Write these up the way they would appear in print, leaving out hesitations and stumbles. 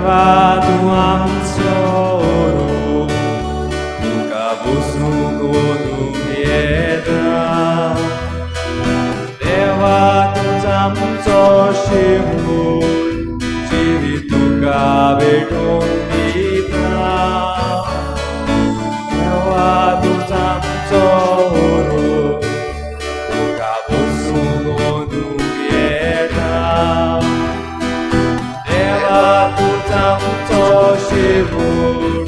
देवा तूं आमचो ओरो तुका बसूंक वनूंक येता देवा तूंच आमचो शिवूर जिवीत तुका भेटून दिता देवा तूंच आमचो ओरो तुका बसूंक वनूंक येता देवा तूंच आमचो शिवूर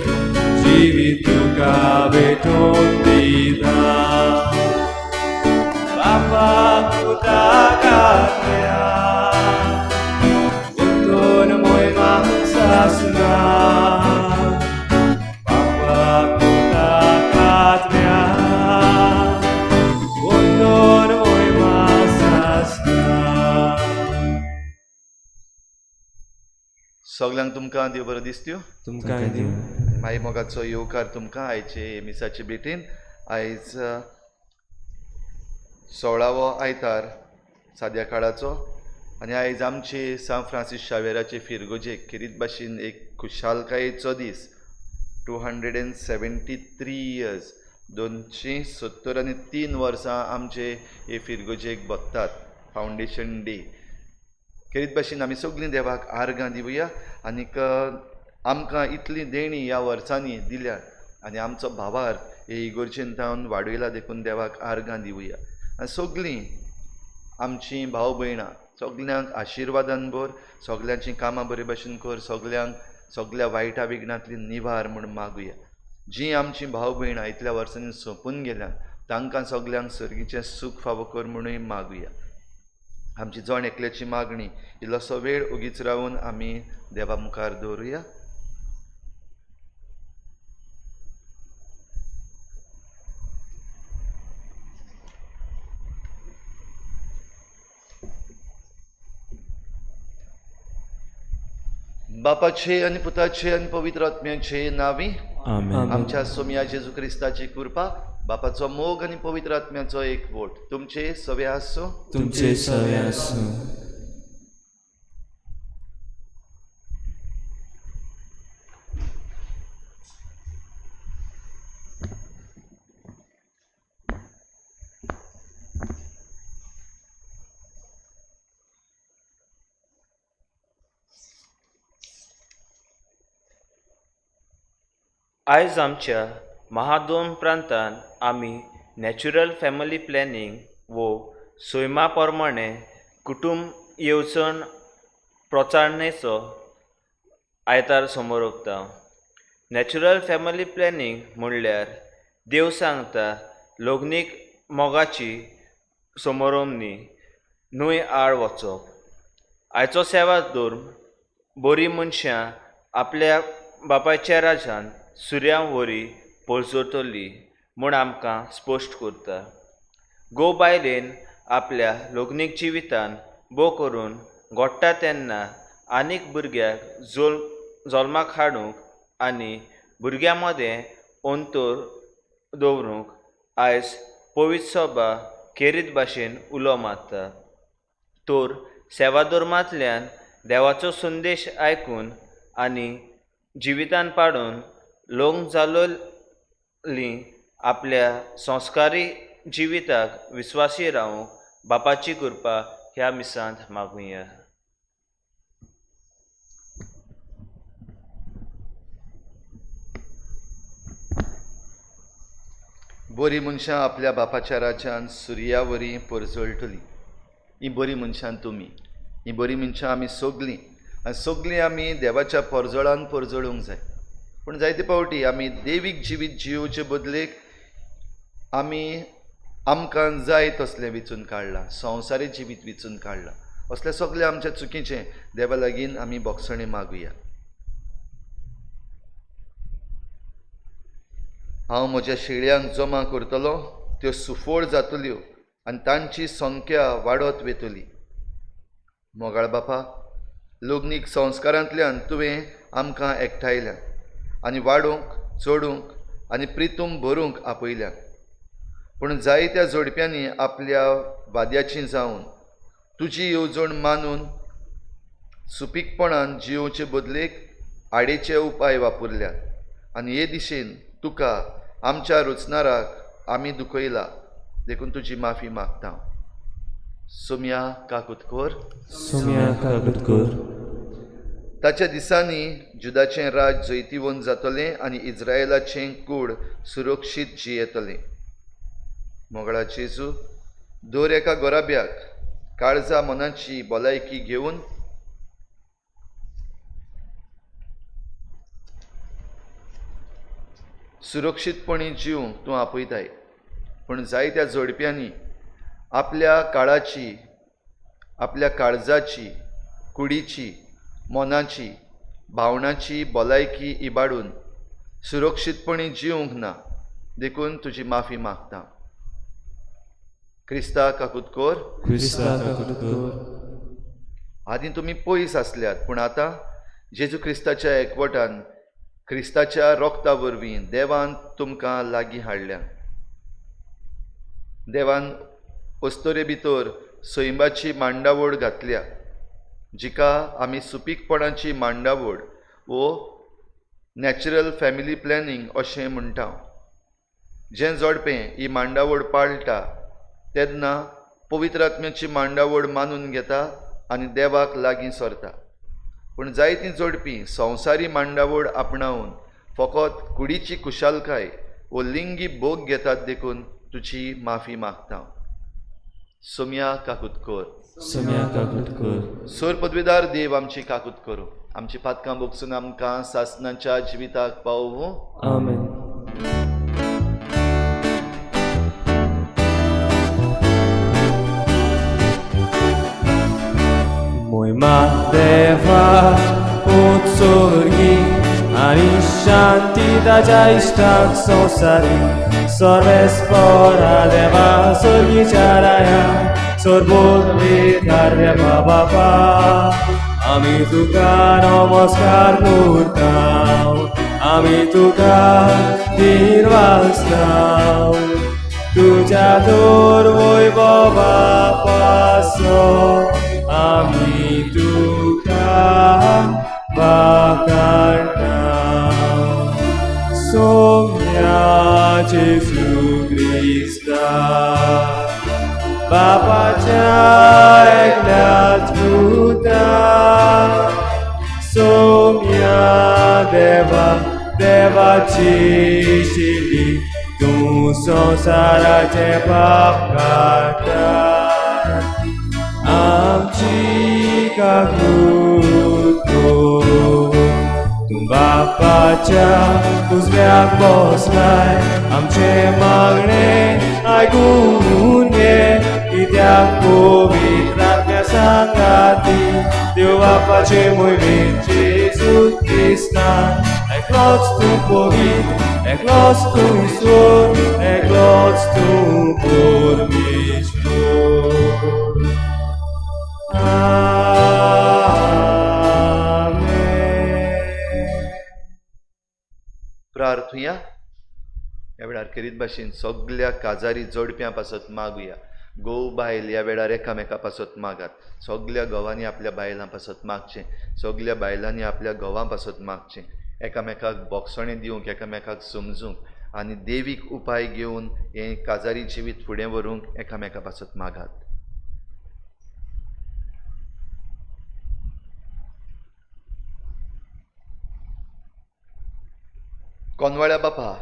जिवीत तुका भेटून दिता बापा तुका घातल्या उठून मोहिमाक सासना बापा तुका घातल्या उठून मोहिमाक सासना. सगळ्यांक तुमकां देव बरो दिसत्यो. तुमकां देव माई मोगाचो येवकार तुमकां आयचे मिसाचे भेटेन. आयज 16वो आयतार साद्या काळाचो आनी आयज आमचे सान फ्रांसीस शावेराचे फिरगोजेक खेरीत भाशेन एक खुशालकायेचो दीस. 273 इयर्स 273 वर्सां आमचे हे फिरगोजेक बगतात फावंडेशन डे. खेरीत भाशेन आमी सगळीं देवाक आर्गां दिवया आनीक आमकां इतली देणी ह्या वर्सांनी दिल्या आनी आमचो भावार्थ हे इगोर्जेन जावन वाडयला देखून देवाक आर्गां दिवया. आनी सगळीं आमचीं भाव भयणां सगल्यांक आशिर्वादान भर, सगल्यांचीं कामां बरे भाशेन कर, सगळ्या वायटा विघ्नांतली निवार म्हूण मागुया. जीं आमचीं भाव भयणां इतल्या वर्सांनी सोंपून गेल्यां तांकां सगल्यांक सर्गीचें सूख फावो कर म्हणूय मागुया. आमची जण एकल्याची मागणी इल्लोसो वेळ उगीच रावन आमी देवा मुखार दवरुया. बापाचे आनी पुताचे आनी पवित्र आत्म्याचे नांवी आमेन. आमच्या सोम्या जेजू क्रिस्ताची कृपा, बापाचो मोग आनी पवित्र आत्म्याचो एकवट तुमचे सवे आसूं. तुमचे सवे आसूं. आयज आमच्या महादोन प्रांतांत आमी नॅचरल फॅमिली प्लॅनिंग वो सैमा प्रमाणे कुटुंब येवजण प्रचारणेचो आयतार समोर ओंपता. नॅचरल फॅमिली प्लॅनिंग म्हणल्यार देव सांगता लग्नीक मोगाची समोरोमणी न्हंय आड वचप. आयचो सेवा धर्म बरीं मनशां आपल्या बापायच्या राजान सुर्यां वरी पळसोतली म्हूण आमकां स्पश्ट करता. गो बायलेन आपल्या लग्नीक जिवितान बो करून घोडटा तेन्ना आनीक भुरग्याक जल्माक हाडूंक आनी भुरग्यां मदें अंतर दवरूंक आयज पवित्र सभा खेरीत भाशेन उलो मारता. तर सेवा धर्मांतल्यान देवाचो संदेश आयकून आनी जिवितान पाडून लग्न जालोलीं आपल्या संस्कारी जिविताक विस्वासी रावूंक बापाची कृपा ह्या मिसांत मागुया. बरीं मनशां आपल्या बापाच्या राज्यान सुर्या वरी परजळटलीं. हीं बरीं मनशां तुमी, हीं बरीं मनशां आमी सगलीं आनी सगलीं आमी देवाच्या परजळान परजळूंक जाय. पूण जायते फावटी आमी देवीक जिवीत जिवोवचे बदलेक आमकां जाय तसलें वेंचून काडलां, संवसारी जिवीत वेंचून काडलां. असलें सगळें आमचें चुकीचें देवा लागीं आमी बोगसणी मागुया. हांव म्हज्या शेळयांक जमा करतलों, त्यो सुफोळ जातल्यो आनी तांची संख्या वाडत वेतली. मोगाळ बापा, लग्नीक संस्कारांतल्यान तुवें आमकां एकठायल्या आनी वाडूंक चडूंक आनी प्रितूम भरूंक आपयल्या. पूण जायत्या जोडप्यांनी आपल्या वाद्याचीं जावन तुजी येवजण मानून सुपीकपणान जिवोवचे बदलेक आडेचे उपाय वापरल्यात आनी हे दिशेन तुका आमच्या रुचनाराक आमी दुखयला देखून तुजी माफी मागता. सोम्या काकुतकोर. सोम्या काकुतकोर. ताच्या दिसांनी जुदाचें राज जैतिवंत जातलें आनी इस्रायलाचें कूड सुरक्षीत जियेतलें. मोगळा जेजू, दर एका गोराब्याक काळजा मनाची भलायकी घेवन सुरक्षीतपणी जिवंक तूं आपयताय. पूण जायत्या जोडप्यांनी आपल्या काळाची, आपल्या काळजाची, कुडीची, मनाची, भावनाची भलायकी इबाडून सुरक्षीतपणी जिवंक ना देखून तुजी माफी मागता. क्रिस्ता काकुतकोर. क्रिस्ता काकुतकोर. आदीं तुमी पयस आसल्यात पूण आतां जेजू क्रिस्ताच्या एकवटान क्रिस्ताच्या रोगता वरवीं देवान तुमकां लागीं हाडल्या. देवान अस्तोरे भितर सैमाची मांडावळ घातल्या, जिका आमी सुपीकपणाची मांडावळ वो नॅचरल फॅमिली प्लॅनिंग अशें म्हणटा. जें जोडपें ही मांडावळ पाळटा तेन्ना पवित्र आत्म्याची मांडावळ मानून घेता आनी देवाक लागीं सरता. पूण जायतीं जोडपी संवसारी मांडावळ आपणावन फकत कुडीची कुशालकाय वो लिंगी भोग घेतात देखून तुजी माफी मागता. सोम्या काकुतकोर. सोम्या काकुतकोर. सोर पदवीदार देव आमची काकूत करूं. आमची पातकां भोगसून आमकां सासणाच्या जिविताक पावूं. आमेन. मोहिमा देवा उत्सर्गी आनी शांती ताच्या इश्टाक संवसारी सर्वेस्परा देवा सर्गीच्या राया सर्वोत्तर देवा बाबा आमी तुका नमस्कार करता. आमी तुका दिन वाजता. तुझ्या दोर वैभवा पासो आमी तुका वाखाणटा. सोम्या जेजू क्रिस्ता बापाच्या एकल्याच पुता. सोम्या देवा देवाची शिली तूं संवसाराचे पाप काडटा. आमची काकूत तूं बापाच्या उजव्याक बसलाय. आमचे मागणे आयकून घे कित्याक पवित्र आत्म्या सांगाती देव बापाचे मोहिमेंत जेजू क्रिस्तान एकलोच तूं पवित्र, एकलोच तूं ईश्वर, एकलोच तूं परमेश्वर. प्रार्थुया. ह्या वेळार करीत भाशेन सगळ्या काजारी जोडप्यां पासत मागुया. गोव बायल ह्या वेळार एकामेका पासत मागात. सगळ्या घोवांनी आपल्या बायलां पासत मागचें. सगळ्या बायलांनी आपल्या घोवां पासत मागचें. एकामेकाक बोगसणें दिवंक, एकामेकाक समजूंक आनी देवीक उपाय घेवन हें काजारी जिवीत फुडें व्हरूंक एकामेका पासत मागात. कोनवाळ्या बापा,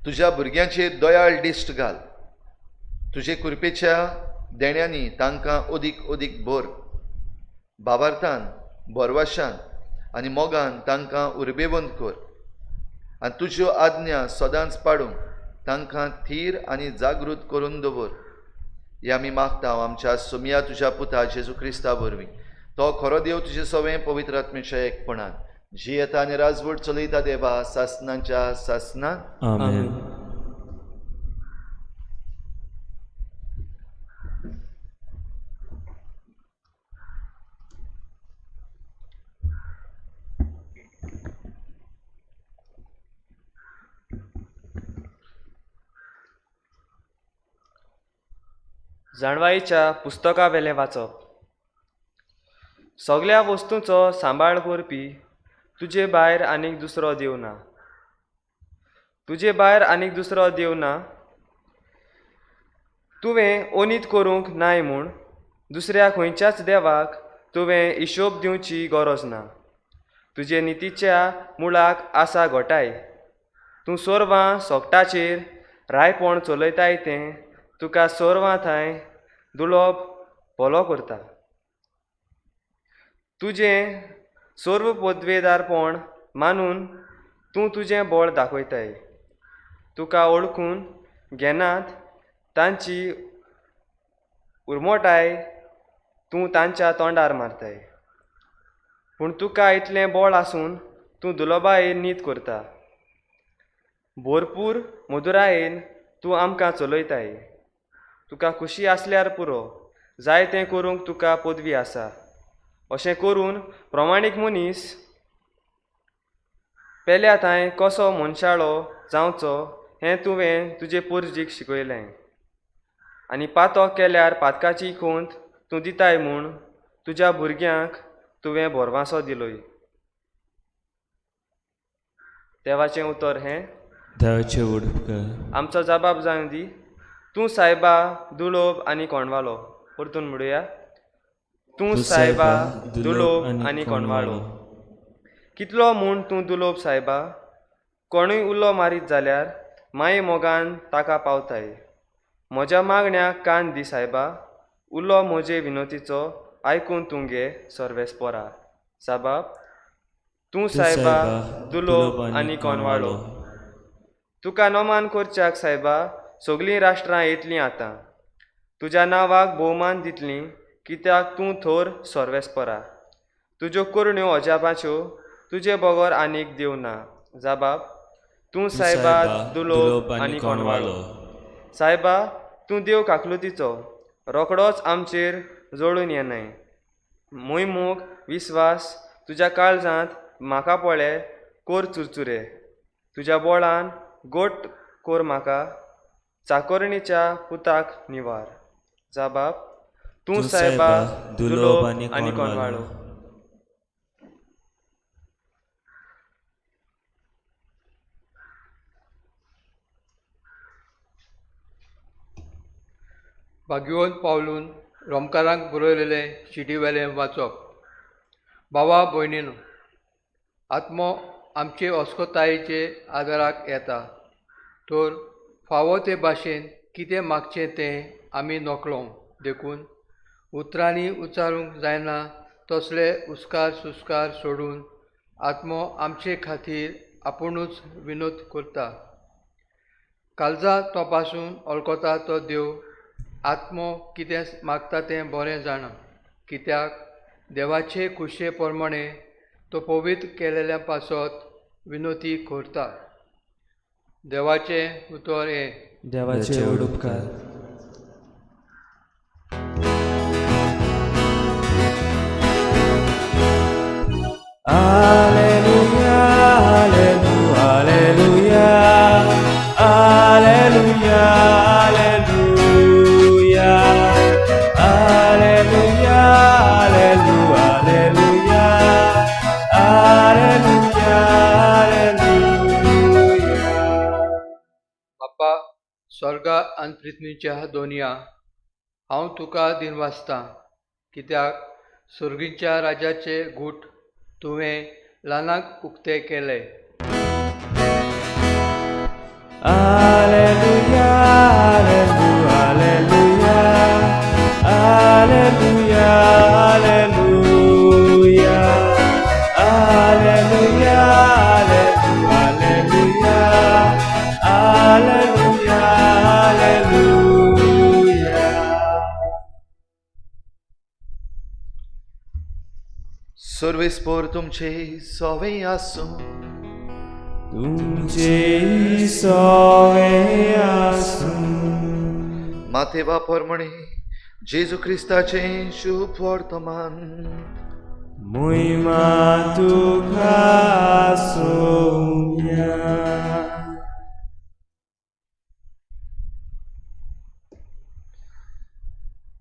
तुज्या भुरग्यांचेर दयाळ दिश्ट घाल. तुजे कृपेच्या देण्यांनी तांकां अदीक अदीक भर. भावार्थान, बोरवाशान आनी मोगान तांकां उर्बेवंत कर. आनी तुज्यो आज्ञा सदांच पाडूंक तांकां थीर आनी जागृत करून दवर. हे आमी मागता आमच्या सोम्या तुज्या पुता जेजू क्रिस्ता वरवीं. तो खरो देव तुजे सवें पवित्र आत्म्याच्या एकपणान जी येता आनी राजवट चलयता देवा सासणांच्या सासणान. आमेन. जाणवायेच्या पुस्तका वेलें वाचप. सगळ्या वस्तूंचो सांबाळ करपी तुजे भायर आनीक दुसरो देव ना. तुजे भायर आनीक दुसरो देव ना. तुवें ओनीत करूंक नाय म्हूण दुसऱ्या खंयच्याच देवाक तुवें हिशोब दिवची गरज ना. तुजे नितीच्या मुळाक आसा घोटाय. तूं सोरवां सोगटाचेर रायपण चलयताय तें तुका सोरवां थंय दुलोब भलो करता. तुजें सोर्व पदवेदारपण मानून तूं तुजें बळ दाखयताय. तुका ओळखून घेनात तांची उर्मोटाय तूं तांच्या तोंडार मारताय. पूण तुका इतलें बळ आसून तूं दुलोबायेन न्हीद करता. भरपूर मधुरायेन तूं आमकां चलयताय. तुका खुशी आसल्यार पुरो जाय तें करूंक तुका पदवी आसा. अशें करून प्रमाणीक मनीस पेल्या थंय कसो मनशाळो जावचो हें तुवें तुजे पुर्जीक शिकयलें. आनी पातक केल्यार पातकाची खोंत तूं दिताय म्हूण तुज्या भुरग्यांक तुवें भरवासो दिलोय. देवाचें उतर हें देवाचे उडपकार आमचो जबाब जावन दी. तूं सायबा दुलोब आनी कोणवालो. परतून म्हणुया. तूं सायबा दुलोब आनी कोणवालो. कितलो म्हूण तूं दुलोब सायबा. कोणूय उल्लो मारीत जाल्यार माये मोगान ताका पावताय. म्हज्या मागण्याक कान दी सायबा. उल्लो म्हजे विनोतीचो आयकून तूं घे सर्वेस्परा. जबाब. तूं सायबा दुलोब आनी कोणवालो. तुका नोमान करच्याक सायबा सगळीं राष्ट्रां येतलीं आतां. तुज्या नांवाक भोवमान दितलीं कित्याक तूं थोर सर्वेस्परा. तुज्यो करण्यो अजापाच्यो तुजे बगर आनीक देव ना. जबाब. तूं सायबा दुलोब आनी कोणवालो. सायबा तूं देव काकलुतीचो. रोखडोच आमचेर जळून येनाय. मूय मोग विस्वास तुज्या काळजांत म्हाका पळय कोर चुरचुरे. तुज्या बोळान गोट कोर म्हाका चाकोरणीच्या पुताक निवार. जबाब. तूं सायबा दुलोब आनी कोणवालो. भाग्यवन पावलून रोमकारांक बरयलेलें शिटीवेलें वाचप. भावा भयणीनो, आत्मो आमचे अस्कोतायेचे आदाराक येता. तर फावो ते भाशेन कितें मागचें तें आमी नोकळो देखून उतरांनी उच्चारूंक जायना तसले उस्कार सुस्कार सोडून आत्मो आमचे खातीर आपुणूच विनोद करता. काळजा तपासून वळखता तो देव आत्मो कितें मागता तें बरें जाणा. कित्याक देवाचे खुशे प्रमाणे तो पवित्र केलेल्या पासत विनोती करता. देवाचें उतर हें देवाचे उडपकार Alleluia, Alleluia, Alleluia, Alleluia, Alleluia, Alleluia, Alleluia, Alleluia, Alleluia. बाप्पा स्वर्गा आनी पृथ्वीच्या दोनया हांव तुका दिनवासतां. कित्याक सुर्गीच्या राजाचे घूट तुवें ल्हानाक उक्ते केले. Alleluia, Alleluia, Alleluia, Alleluia, Alleluia, Alleluia, Alleluia, Alleluia, Alleluia. सर्वेस्पर तुमचे सोवे आसूं. तुमचे सोवे आसूं. माथेवा पोरमणे जेजू क्रिस्ताचें शुभ वर्तमान. Muima tuka sumya.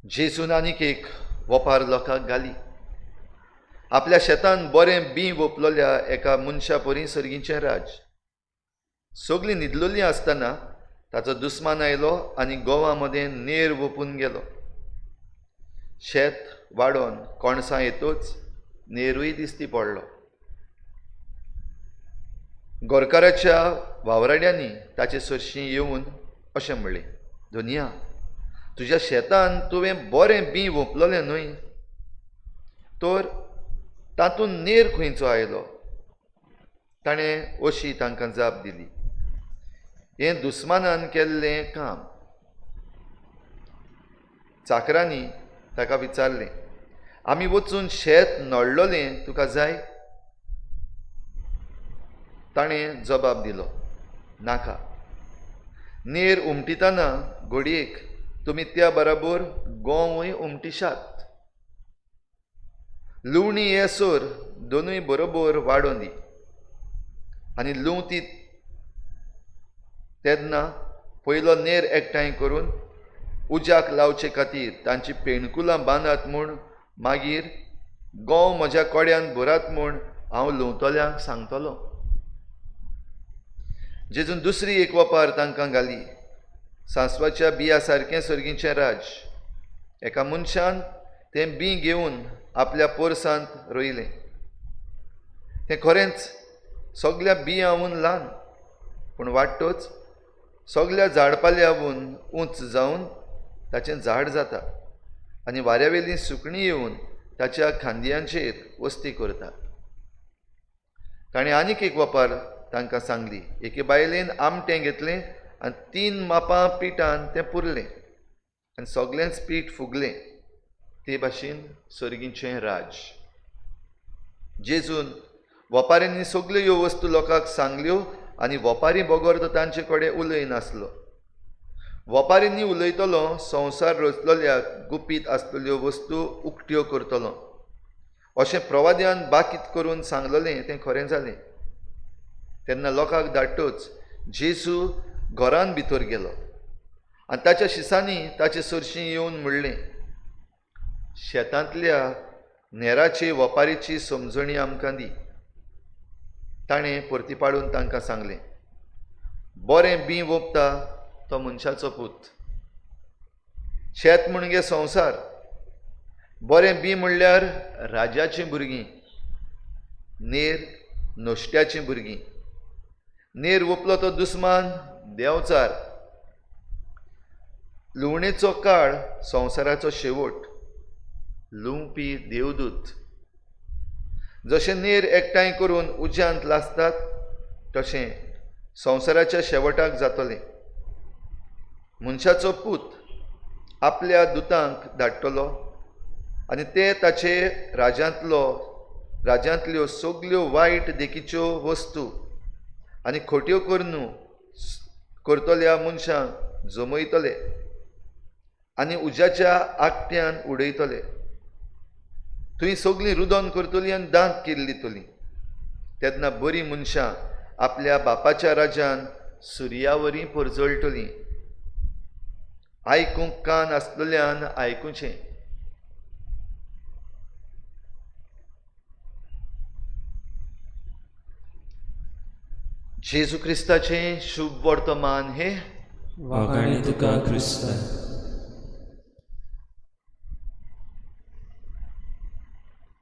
जेजून आनीक एक वपार लोकांक घाली. आपल्या शेतान बरें बी ओपलोल्या एका मनशा परी सर्गीचें राज. सगळीं न्हिदलोलीं आसतना ताचो दुस्मान आयलो आनी गोवा मदें नेर ओपून गेलो. शेत वाडोवन कोणसां येतूच नेरूय दिसती पडलो. गोरकाराच्या वावराड्यांनी ताचे सरशीं येवन अशें म्हणलें, दोनिया, तुज्या शेतान तुवें बरें बी ओपलोलें न्हय, तर तातूंत नेर खंयचो आयलो? ताणें अशी तांकां जाप दिली, हें दुस्मानान केल्लें काम. चाकरांनी ताका विचारलें, आमी वचून शेत नडलोलें तुका जाय? ताणें जबाब दिलो, नाका. नेर उमटितना घडयेक तुमी त्या बराबर गोंवूय उमटिशात. लुवणी येसोर दोनूय बरोबर वाडोवन दी. आनी लुवती तेन्ना पयलो नेर एकठांय करून उज्याक लावचे खातीर तांची पेणकुलां बांदात म्हूण मागीर गोंव म्हज्या कोड्यान भरात म्हूण हांव लुंवतल्यांक सांगतलों. जेजून दुसरी एक वपार तांकां घाली, सांसवाच्या बिया सारकें सर्गीचें राज. एका मनशान तें बी घेवन आपल्या पोरसांत रोयलें. तें खरेंच सगळ्या बियांवून ल्हान, पूण वाडटोच सगळ्या झाडपाल्यावून उंच जावन ताचें झाड जाता आनी वाऱ्यावेलीं सुकणीं येवन ताच्या खांदयांचेर वस्ती करतात. ताणें आनीक एक वपार तांकां सांगली. एके बायलेन आमटें घेतलें आनी 3 मापां पिठान तें पुरलें आनी सगळेंच पीठ फुगलें. ते भाशेन सर्गीचें राज. जेजून वपाऱ्यांनी सगल्यो ह्यो वस्तू लोकांक सांगल्यो आनी वपारी बोगोर तांचे कडेन उलयनासलो. वपारींनी उलयतलो संवसार रचलोल्याक गुपीत आसतल्यो वस्तू उक्ट्यो करतलो. अशें प्रवाद्यान बाकीत करून सांगलोलें तें खरें जालें. तेन्ना लोकांक धाडटोच जेजू घरान भितर गेलो आनी ताच्या शिसांनी ताचे सरशीं येवन म्हणलें, शेतांतल्या नेराची वपारीची समजणी आमकां दी. ताणें परतीपाडून तांकां सांगलें, बरें बी ओंपता तो मनशाचो पूत. शेत म्हणजे संवसार. बरें बी म्हणल्यार राजाचीं भुरगीं, नेर नोश्ट्याचीं भुरगीं. नेर ओपलो तो दुस्मान देंवचार. लुवणेचो काळ संवसाराचो शेवट. लुंवपी देवदूत. जशें नेर एकठांय करून उज्यांत लासतात तशें संवसाराच्या शेवटाक जातलें. मनशाचो पूत आपल्या दुतांक धाडटलो आनी ते ताचे राज्यांतल्यो सगल्यो वायट देखीच्यो वस्तू आनी खोट्यो करणू करतल्या मनशांक जमयतले आनी उज्याच्या आगट्यान उडयतले. थंय सगळीं रुदन करतलीं आनी दांत किर्लितलीं. तेन्ना बरीं मनशां आपल्या बापाच्या राज्यान सुर्यावरी परजळटलीं. आयकूंक कान आसतल्यान आयकुचें. जेजू क्रिस्ताचें शुभ वर्तमान हे वखाणी तुका क्रिस्ता.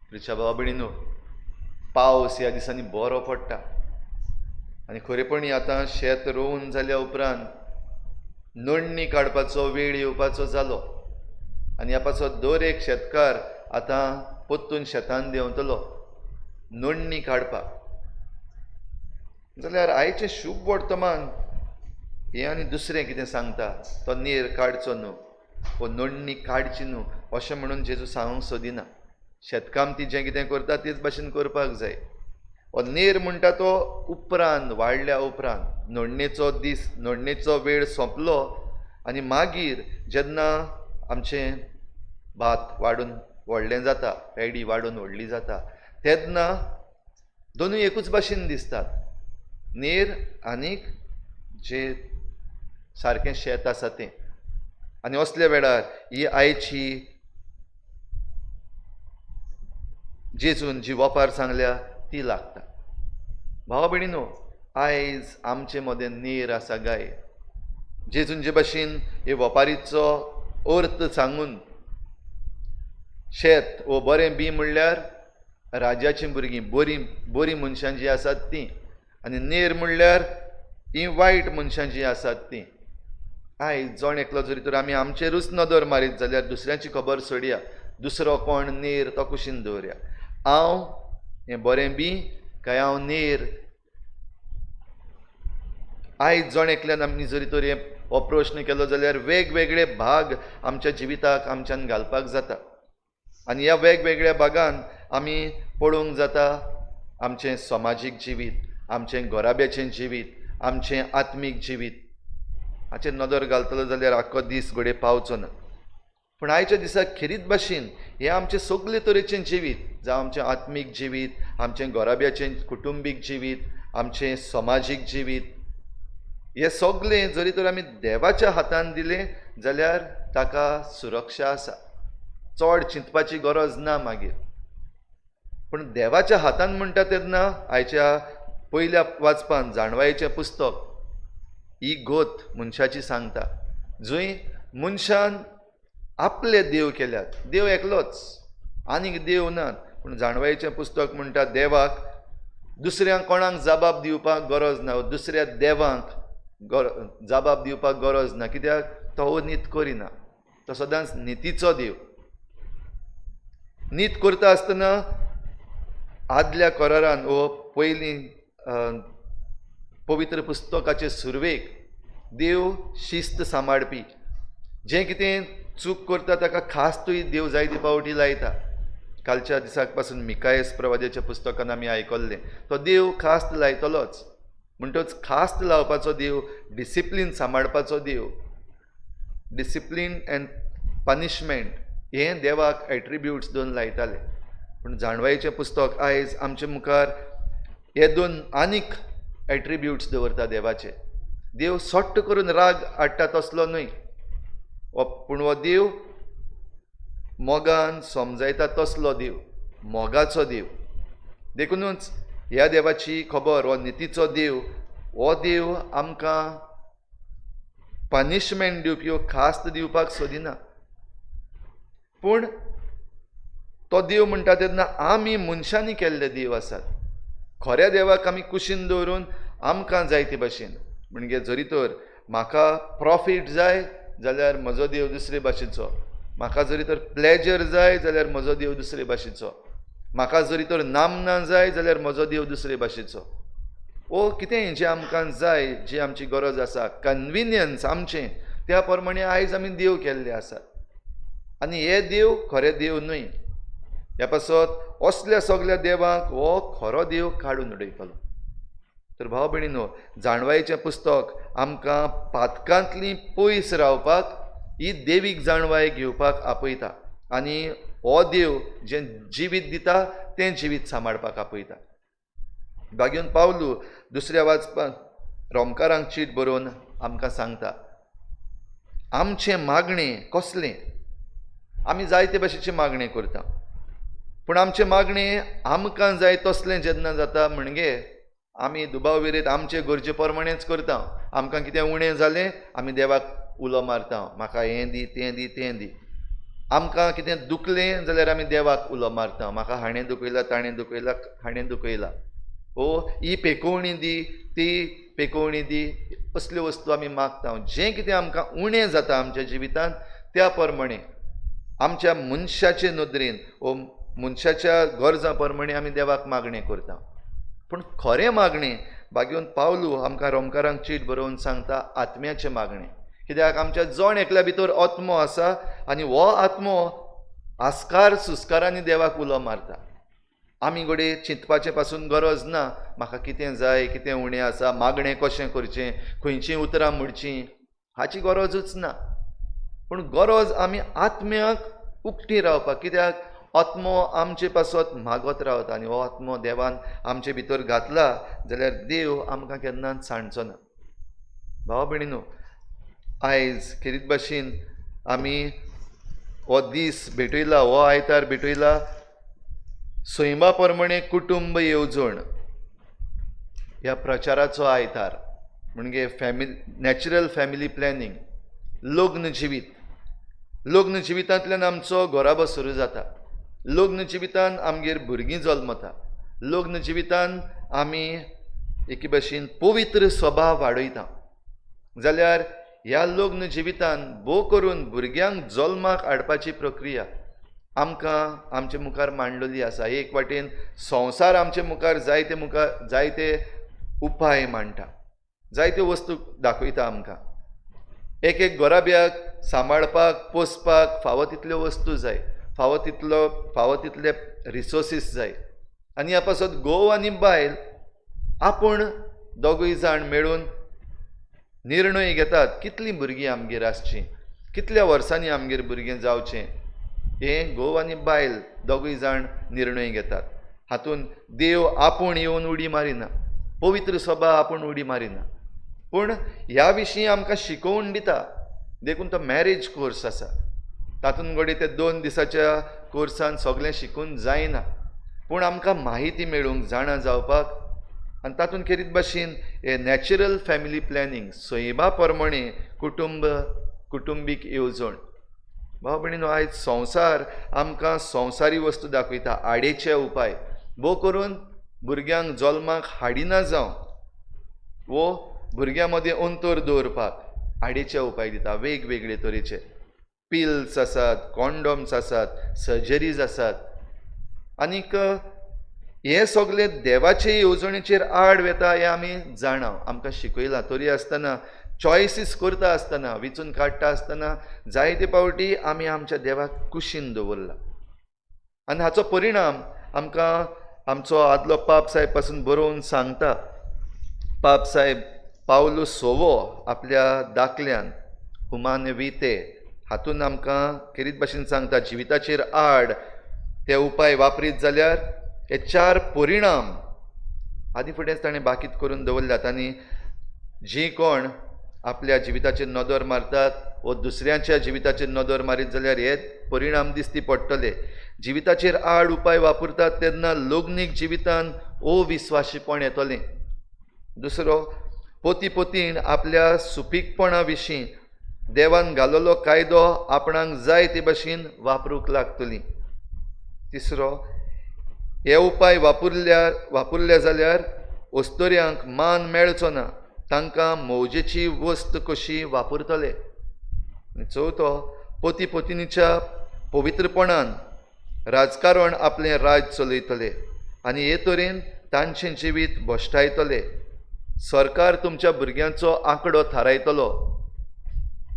प्रिच्या बाबा भयणीनो, पावस ह्या दिसांनी बरो पडटा आनी खरेपणी आतां शेत रोवन जाल्या उपरांत नोंदणी काडपाचो वेळ येवपाचो जालो आनी ह्या पासो दर एक शेतकार आतां पोत्तून शेतान देंवतलो नोंदणी काडपाक. जाल्यार आयचें शुभ वर्तमान हें आनी दुसरें कितें सांगता, तो नेर काडचो न्हू वो नोंदणी काडची न्हू अशें म्हणून जेजू सांगूंक सोदिना. शेतकामती जें कितें करता तेच भाशेन करपाक जाय. हो नेर म्हणटा तो उपरांत वाडल्या उपरांत नोंदणेचो दीस, नोंदणेचो वेळ सोंपलो आनी मागीर जेन्ना आमचें भात वाडून व्हडलें जाता, पेडी वाडून व्हडली जाता, तेन्ना दोनूय एकूच भाशेन दिसतात. नेर आनीक जें सारकें शेत आसा तें. आनी असल्या वेळार ही आयची जेजून जी वपार सांगल्या ती लागता. भावा भयणीनो, आयज आमचे मदें नेर आसा गाय. जेजून जे भाशेन हे वपारीचो अर्थ सांगून शेत वो बरें बी म्हणल्यार राजाचीं भुरगीं, बरीं मनशां जीं आसात तीं, आनी नेर म्हणल्यार हीं वायट मनशां जीं आसात तीं. आयज जण एकलो जरी तर आमी आमचेरूच नदर मारीत जाल्यार दुसऱ्याची खबर सोडया, दुसरो कोण नेर तो कुशीन दवरया. हांव हें बरें बी काय हांव नेर? आयज जण एकल्यान आमी जरी तर हो प्रश्न केलो जाल्यार वेगवेगळे भाग आमच्या जिविताक आमच्यान घालपाक जाता. आनी ह्या वेगवेगळ्या भागान आमी पळोवंक जाता आमचें समाजीक जिवीत, आमचें घोराब्याचें जिवीत, आमचें आत्मीक जिवीत. हाचेर नदर घालतलो जाल्यार आख्खो दीस घोडे पावचो ना. पूण आयच्या दिसाक खेरीत भाशेन हें आमचें सगळे तरेचें जिवीत, जावं आमचें आत्मीक जिवीत, आमचें घोराब्याचें कुटुंबीक जिवीत, आमचें समाजीक जिवीत, हें सगळें जरी तर आमी देवाच्या हातान दिलें जाल्यार ताका सुरक्षा आसा. चड चिंतपाची गरज ना मागीर. पूण देवाच्या हातान म्हणटा तेन्ना आयच्या पयल्या वाचपान जाणवायेचें पुस्तक ही गोत मनशाची सांगता, जंय मनशान आपले देव केल्यात. देव एकलोच, आनीक देव नात. पूण जाणवायेचें पुस्तक म्हणटा देवाक दुसऱ्यांक कोणाक जबाब दिवपाक गरज ना, दुसऱ्या देवाक जबाब दिवपाक गरज ना, कित्याक तो नीत करिना. तो सदांच नितीचो देव. नीत करता आसतना आदल्या करारान वो पयलीं पवित्र पुस्तकाचे सुरवेक देव शिस्त सांबाळपी. जें कितें चूक करता ताका खास्तूय देव जायते पावटी लायता. कालच्या दिसाक पासून मिकायस प्रवाद्याच्या पुस्तकान आमी आयकल्लें, तो देव खास्त लायतलोच. म्हणटच खास्त लावपाचो देव, डिसिप्लीन सांबाळपाचो देव, डिसिप्लीन एंड पनिशमेंट हें देवाक एट्रिब्यूट्स दोन लायताले. पूण जाणवायेचें पुस्तक आयज आमचे मुखार हे दोन आनीक एट्रिब्यूट्स दवरता देवाचे. देव सट्ट करून राग हाडटा तसलो न्हय, पूण हो देव मोगान समजायता तसलो देव, मोगाचो देव. देखूनच ह्या देवाची खबर, हो नितीचो देव, हो देव आमकां पनिशमेंट दिवपी, खास्त दिवपाक सोदिना. पूण तो देव म्हणटा तेन्ना आमी मनशांनी केल्ले देव आसात. खऱ्या देवाक आमी कुशीन दवरून आमकां जाय ते भाशेन, म्हणजे जरी तर म्हाका प्रॉफीट जाय जाल्यार म्हजो देव दुसरे भाशेचो, म्हाका जरी तर प्लेजर जाय जाल्यार म्हजो देव दुसरे भाशेचो, म्हाका जरी तर नामना जाय जाल्यार म्हजो देव दुसरे भाशेचो. ओ कितें जें आमकां जाय, जी आमची गरज आसा, कन्विनियन्स आमचें, त्या प्रमाणे आयज आमी देव केल्ले आसात. आनी हे देव खरे देव न्हय. ह्या पासत असल्या सगळ्या देवाक हो खरो देव काडून उडयतलो. तर भाव भयणीनो, जाणवायेचें पुस्तक आमकां पातकांतली पयस रावपाक ही देवीक जाणवाय घेवपाक आपयता. आनी हो देव जें जिवीत दिता तें जिवीत सांबाळपाक आपयता. बागेवन पावलू दुसऱ्या वाचपान रोमकारांक चीट बरोवन आमकां सांगता, आमचें मागणें कसलें? आमी जायते भाशेची मागणें करता, पूण आमचें मागणें आमकां जाय तसलें जेन्ना जाता म्हणजे आमी दुबाव विरयत आमचे गरजे प्रमाणेच करता. आमकां कितें उणें जालें आमी देवाक उलो मारता, म्हाका हें दी, तें दी, तें दी. आमकां कितें दुखलें जाल्यार आमी देवाक उलो मारता, म्हाका हाणें दुखयला, ताणें दुखयला, हाणें दुखयला. ओ ही पेकोवणी दी, ती पेकोवणी दी, असल्यो वस्तू आमी मागता. जें कितें आमकां उणें जाता आमच्या जिवितांत त्या प्रमाणे आमच्या मनशाचे नदरेन वो मनशाच्या गरजां प्रमाणे आमी देवाक मागणें करता. पूण खरें मागणें बागेवन पावलू आमकां रोमकारांक चीट बरोवन सांगता आत्म्याचें मागणें. कित्याक आमच्या जण एकल्या भितर आत्मो आसा आनी हो आत्मो आस्कार सुस्कारांनी देवाक उलो मारता. आमी घोडे चिंतपाचें पासून गरज ना, म्हाका कितें जाय, कितें उणें आसा, मागणें कशें करचें, खंयचीं उतरां म्हणचीं, हाची गरजूच ना. पूण गरज आमी आत्म्याक उक्ती रावपाक, कित्याक आत्मो आमचे पासत मागत रावता आनी हो आत्मो देवान आमचे भितर घातला जाल्यार देव आमकां केन्नाच सांडचो ना. भाव भयणीनो, आयज खेरीत भाशेन आमी हो दीस भेटयला, हो आयतार भेटयला सैमा प्रमाणे कुटुंब येवजण ह्या प्रचाराचो आयतार म्हणजे नॅचरल फॅमिली प्लॅनिंग, लग्न जिवितांतल्यान आमचो घोराबो सुरू जाता. लग्न जिवितान आमगेर भुरगीं जल्मता. लग्न जिवितान आमी एके भाशेन पवित्र स्वभाव वाडयता. जाल्यार ह्या लग्न जिवितान भोव करून भुरग्यांक जल्माक हाडपाची प्रक्रिया आमकां आमचे मुखार मांडलेली आसा. एक वाटेन संवसार आमचे मुखार जायते उपाय मांडटा, जायत्यो वस्तू दाखयता आमकां. एक गोराब्याक सांबाळपाक पोसपाक फावो तितल्यो वस्तू जाय, फावो तितले रिसोर्सीस जाय. आनी ह्या पासत घोव आनी बायल आपूण दोगूय जाण मेळून निर्णय घेतात कितलीं भुरगीं आमगेर आसचीं, कितल्या वर्सांनी आमगेर भुरगें जावचें. हें घोव आनी बायल दोगूय जाण निर्णय घेतात. हातून देव आपूण येवन उडी मारिना, पवित्र स्वभाव आपूण उडी मारिना. पूण ह्या विशीं आमकां शिकोवन दिता. देखून तो मॅरेज कोर्स आसा. तातूंत घडये ते 2 दिसाच्या कोर्सान सगळें शिकून जायना, पूण आमकां माहिती मेळूंक जाणा जावपाक. आनी तातूंत खेरीत भाशेन हे नॅचरल फॅमिली प्लॅनिंग, सैमा प्रमाणे कुटुंबीक येवजण. भाव भयणीनो, आयज संवसार आमकां संवसारी वस्तू दाखयता, आडेचे उपाय. भोव करून भुरग्यांक जल्माक हाडिना जावं वो भुरग्यां मदीं अंतर दवरपाक आडेचे उपाय दिता, वेगवेगळे तरेचे. पिल्स आसात, कॉन्डॉम्स आसात, सर्जरीज आसात. आनीक हे सगळे देवाचे येवजणेचेर आड वेता हें आमी जाणा, आमकां शिकयलां. तरी आसतना चॉयसीस करता आसतना, विचून काडटा आसतना जायते पावटी आमी आमच्या देवाक कुशीन दवरला. आनी हाचो परिणाम आमकां आमचो आदलो पाप साहेब पासून बरोवन सांगता. पाप साहेब पावलो 6 आपल्या दाखल्यान हुमाने विते हातून आमकां खेरीत भाशेन सांगता, जिविताचेर आड ते उपाय वापरीत जाल्यार हे 4 परिणाम आदी फुडेंच ताणें बाकीत करून दवरल्यात. आनी जीं कोण आपल्या जिविताचेर नदर मारतात व दुसऱ्यांच्या जिविताचेर नदर मारीत जाल्यार हे परिणाम दिसती पडटले. जिविताचेर आड उपाय वापरतात तेन्ना लग्नीक जिवितान अविस्वाशीपण येतलें. दुसरो, पोतीन आपल्या सुपीकपणा विशीं देवान घालोलो कायदो आपणाक जाय ते भाशेन वापरूंक लागतली. तिसरो, हे उपाय वापरले जाल्यार अस्तोऱ्यांक मान मेळचो ना, तांकां मौजेची वस्त कशी वापरतले. चवथो, पतीच्या पवित्रपणान राजकारण आपलें राज चलयतले आनी हे तरेन तांचें जिवीत भोश्टायतले. सरकार तुमच्या भुरग्यांचो आंकडो थारायतलो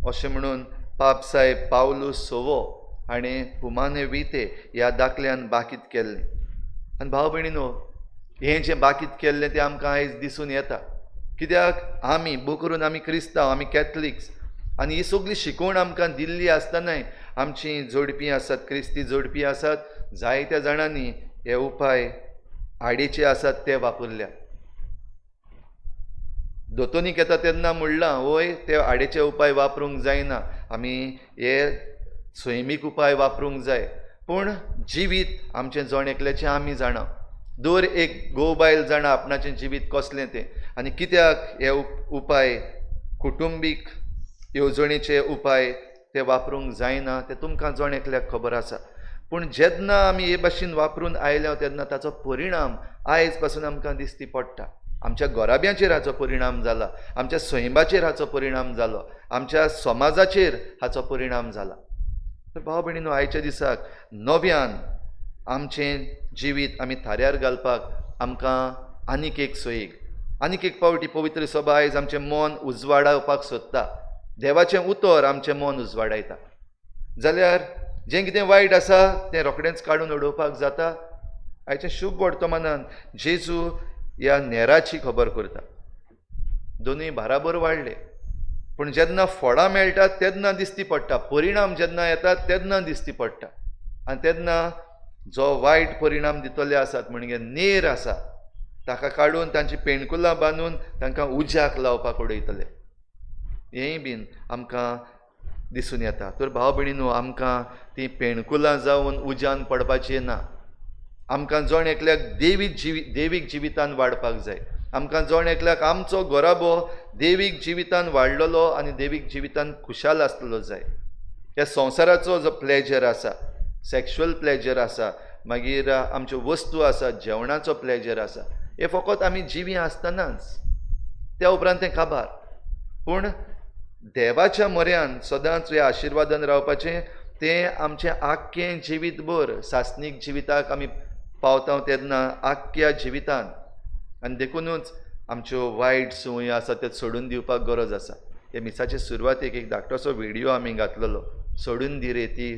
अशें म्हणून पाप साहेब पावलो 6 हाणें हुमाने विते ह्या दाखल्यान बाकीत केल्लें. आनी भाव भयणीनो, हें जें बाकीत केल्लें तें आमकां आयज दिसून येता. कित्याक आमी करून आमी क्रिस्तांव, आमी कॅथलिक्स, आनी ही सगळी शिकवण आमकां दिल्ली आसतनाय आमचीं जोडपीं आसात, क्रिस्ती जोडपीं आसात, जायत्या जाणांनी हे उपाय आडेचे आसात ते वापरल्या. दोतोनीक येता तेन्ना म्हणलां, वय ते आडेचे उपाय वापरूंक जायना, आमी हे सैमीक उपाय वापरूंक जाय. पूण जिवीत आमचें जण एकल्याचें आमी जाणा. दर एक घोव बायल जाणा आपणाचें जिवीत कसलें तें, आनी कित्याक हे उपाय कुटुंबीक येवजणेचे उपाय ते वापरूंक जायना तें तुमकां जण एकल्याक खबर आसा. पूण जेन्ना आमी हे भाशेन वापरून आयल्या तेन्ना ताचो परिणाम आयज पासून आमकां दिसती पडटा. आमच्या घोराब्यांचेर हाचो परिणाम जाला, आमच्या सैमाचेर हाचो परिणाम जालो, आमच्या समाजाचेर हाचो परिणाम जाला. तर भाव भयणीनो, आयच्या दिसाक नव्यान आमचें जिवीत आमी थाऱ्यार घालपाक आमकां आनीक एक सैक, आनीक एक पावटी पवित्र सभा आयज आमचें मन उजवाडावपाक सोदता. देवाचें उतर आमचें मन उजवाडायता. जाल्यार जें कितें वायट आसा तें रोखडेंच काडून उडोवपाक जाता. आयच्या शुभ वर्तमानान जेजू ह्या नेराची खबर करता. दोनूय बाराबर वाडले, पूण जेन्ना फळां मेळटात तेन्ना दिसती पडटा, परिणाम जेन्ना येतात तेन्ना दिसती पडटा. आनी तेन्ना जो वायट परिणाम दितले आसात म्हणजे नेर आसा ताका काडून तांची पेणकुलां बांदून तांकां उज्याक लावपाक उडयतले. हेंय बीन आमकां दिसून येता. तर भाव भयणीनो, आमकां ती पेणकुलां जावन उज्यान पडपाची ना. आमकां जण एकल्याक देवीक जिवितान वाडपाक जाय. आमकां जण एकल्याक आमचो घोराबो देवीक जिवितान वाडलेलो आनी देवीक जिवितान खुशाल आसलेलो जाय. ह्या संवसाराचो जो प्लेजर आसा, सॅक्शुअल प्लेजर आसा, मागीर आमच्यो वस्तू आसा, जेवणाचो प्लेजर आसा, हे फकत आमी जिवी आसतनाच, त्या उपरांत तें काबार. पूण देवाच्या म्हऱ्यान सदांच ह्या आशिर्वादान रावपाचें तें आमचें आख्खें जिवीतभर सासणीक जिविताक आमी पावता तेन्ना आख्ख्या जिवितान. आनी देखूनच आमच्यो वायट संवय आसा त्यो सोडून दिवपाक गरज आसा. हे मिसाचे सुरवातेक एक धाकटोसो व्हिडियो आमी घातलेलो, सोडून दी रे ती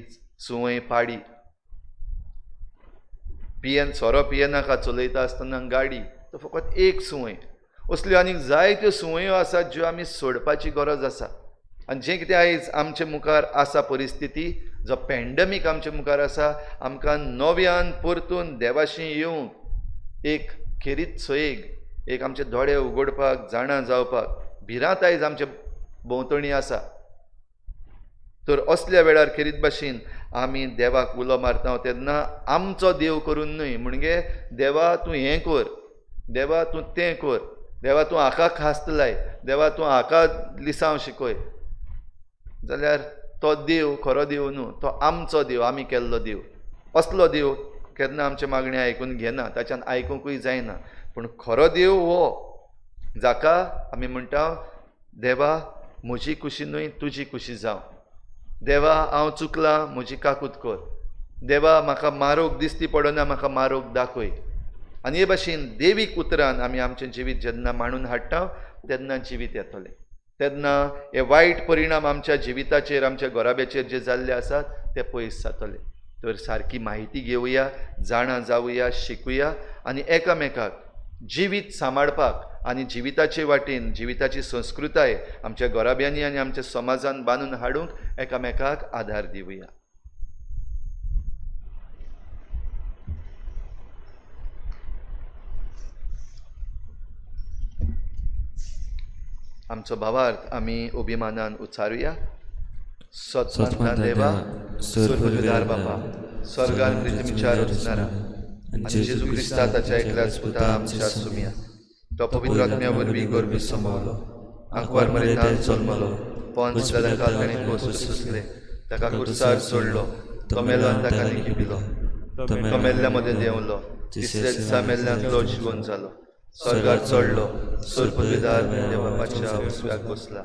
संवय पाडी. सोरो पियेनाका चलयता आसतना गाडी, तो फकत एक संवय. असल्यो आनीक जायत्यो संवयो आसात ज्यो आमी सोडपाची गरज आसा. आनी जें कितें आयज आमचे मुखार आसा परिस्थिती, जो पॅन्डमीक आमचे मुखार आसा, आमकां नव्यान परतून देवाशी येवंक एक खेरीत सयेग, एक आमचे दोळे उगडपाक, जाणां जावपाक भिरांत आयज आमचे भोंवतणी आसा. तर असल्या वेळार खेरीत भाशेन आमी देवाक उलो मारता तेन्ना आमचो देव करून न्हय, म्हणजे देवा तूं हें कर, देवा तूं तें कर, देवा तूं हाका खास्त लाय, देवा तूं हाका लिसांव शिकय, जाल्यार तो देव खरो देव न्हू, तो आमचो देव, आमी केल्लो देव. असलो देव केन्ना आमचे मागणी आयकून घेना, ताच्यान आयकूंकूय जायना. पूण खरो देव हो जाका आमी म्हणटा, देवा म्हजी खुशी न्हय तुजी खुशी जावं, देवा हांव चुकलां म्हजी काकूट कर, देवा म्हाका मारूंक दिसती पडना म्हाका मारूंक दाखय. आनी हे भाशेन देवीक उतरान आमी आमचें जिवीत जेन्ना मांडून हाडटा तेन्ना जिवीत येतलें. तेन्ना हे वायट परिणाम आमच्या जिविताचेर, आमच्या घोराब्याचेर जे जाल्ले आसात ते पयस जातले. तर सारकी म्हायती घेवया, जाणां जावया, शिकुया आनी एकामेकाक जिवीत सांबाळपाक आनी जिविताचे वाटेन जिविताची संस्कृताय आमच्या घोराब्यांनी आनी आमच्या समाजान बांदून हाडूंक एकामेकाक आधार दिवया. आमचो भावार्थ आमी अभिमानान उच्चारुया. सत्मंता देवा, सर्वविधार बापा, स्वर्गान पृथ्वीच्या रचणारा आनी जेजू क्रिस्ता ताच्या एकल्याच पुता आमच्या सुमिया, तो पवित्र आत्म्या वरवीं गर्भी संभवलो, आंकवार मरेंतान जल्मलो, पोंच जाल्या काल ताणें कोसत सुसले, ताका कुर्सार सोडलो, तो मेलो आनी ताका लिपिलो, तो मेल्ल्या मदें देंवलो, तिसऱ्या दिसा मेल्ल्यांतलो जिवंत जालो, स्वर्गार चडलो, सर्वविधार देवा बापाच्या उजव्याक बसला,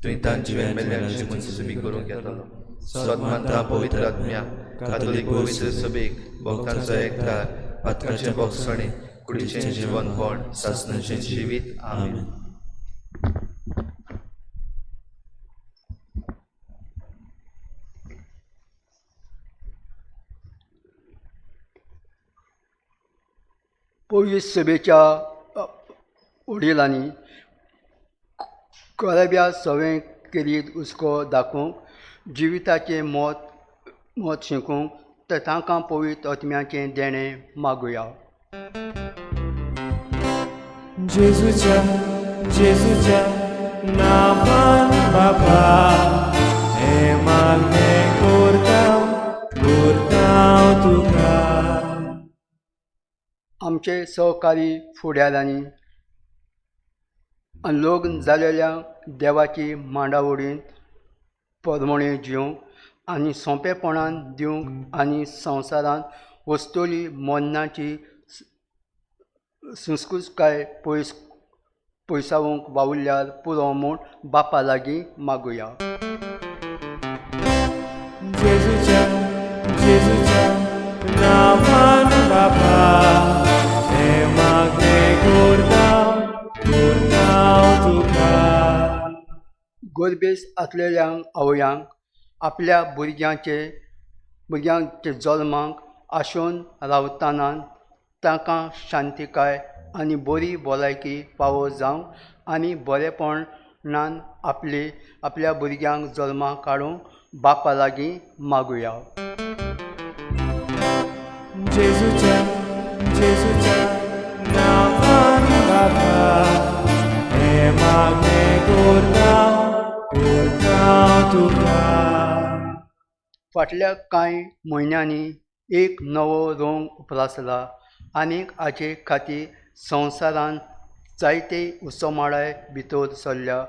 थंय तांची मेल्ल्यांची मनसुबी करूंक येतलो. सद्मानता पवित्र आत्म्या, कातोलीक पवित्र सभेक, भक्तांचो एकठार, पातकांचे भोगसणे, कुडीचें जिवनपण, सासणाचें जिवीत. आमीन. पवित्र सभेच्या वडिलांनी घोराब्या सवय केरीत हुस्को दाखोवंक जिविताचें मोत शिकूंक तर तांकां पवित्र आत्म्याचें देणें मागुया. जेजूच्या नांवान बाबा, हे मागणें करता तुका. आमचे सहकारी फुडाऱ्यांनी अनलोक जालेल्या देवाची मांडावळीन परमणे जिवंक आनी सोंपेपणान दिवंक आनी संवसारांत वस्तुली मोन्नाची संस्कृताय पयसावूंक वावुरल्यार पुरो म्हूण बापा लागीं मागुया. जेजूच्या नांवान बाबा, हे मागणें करता तुका. गोरबेस आसलेल्यांक आवयांक आपल्या भुरग्यांचे जल्माक आशोवन रावतना तांकां शांतिकाय आनी बरी भलायकी फावो जावं आनी बरेपणान आपल्या भुरग्यांक जल्माक काडूंक बापा लागीं मागुया. जेजूच्या नांवान बाबा, हे मागणें करता तुका. फाटल्या कांय म्हयन्यांनी एक नवो रोंग उपरासला आनीक हाचे खातीर संवसारांत जायते उत्सवमाळाय भितर सरल्या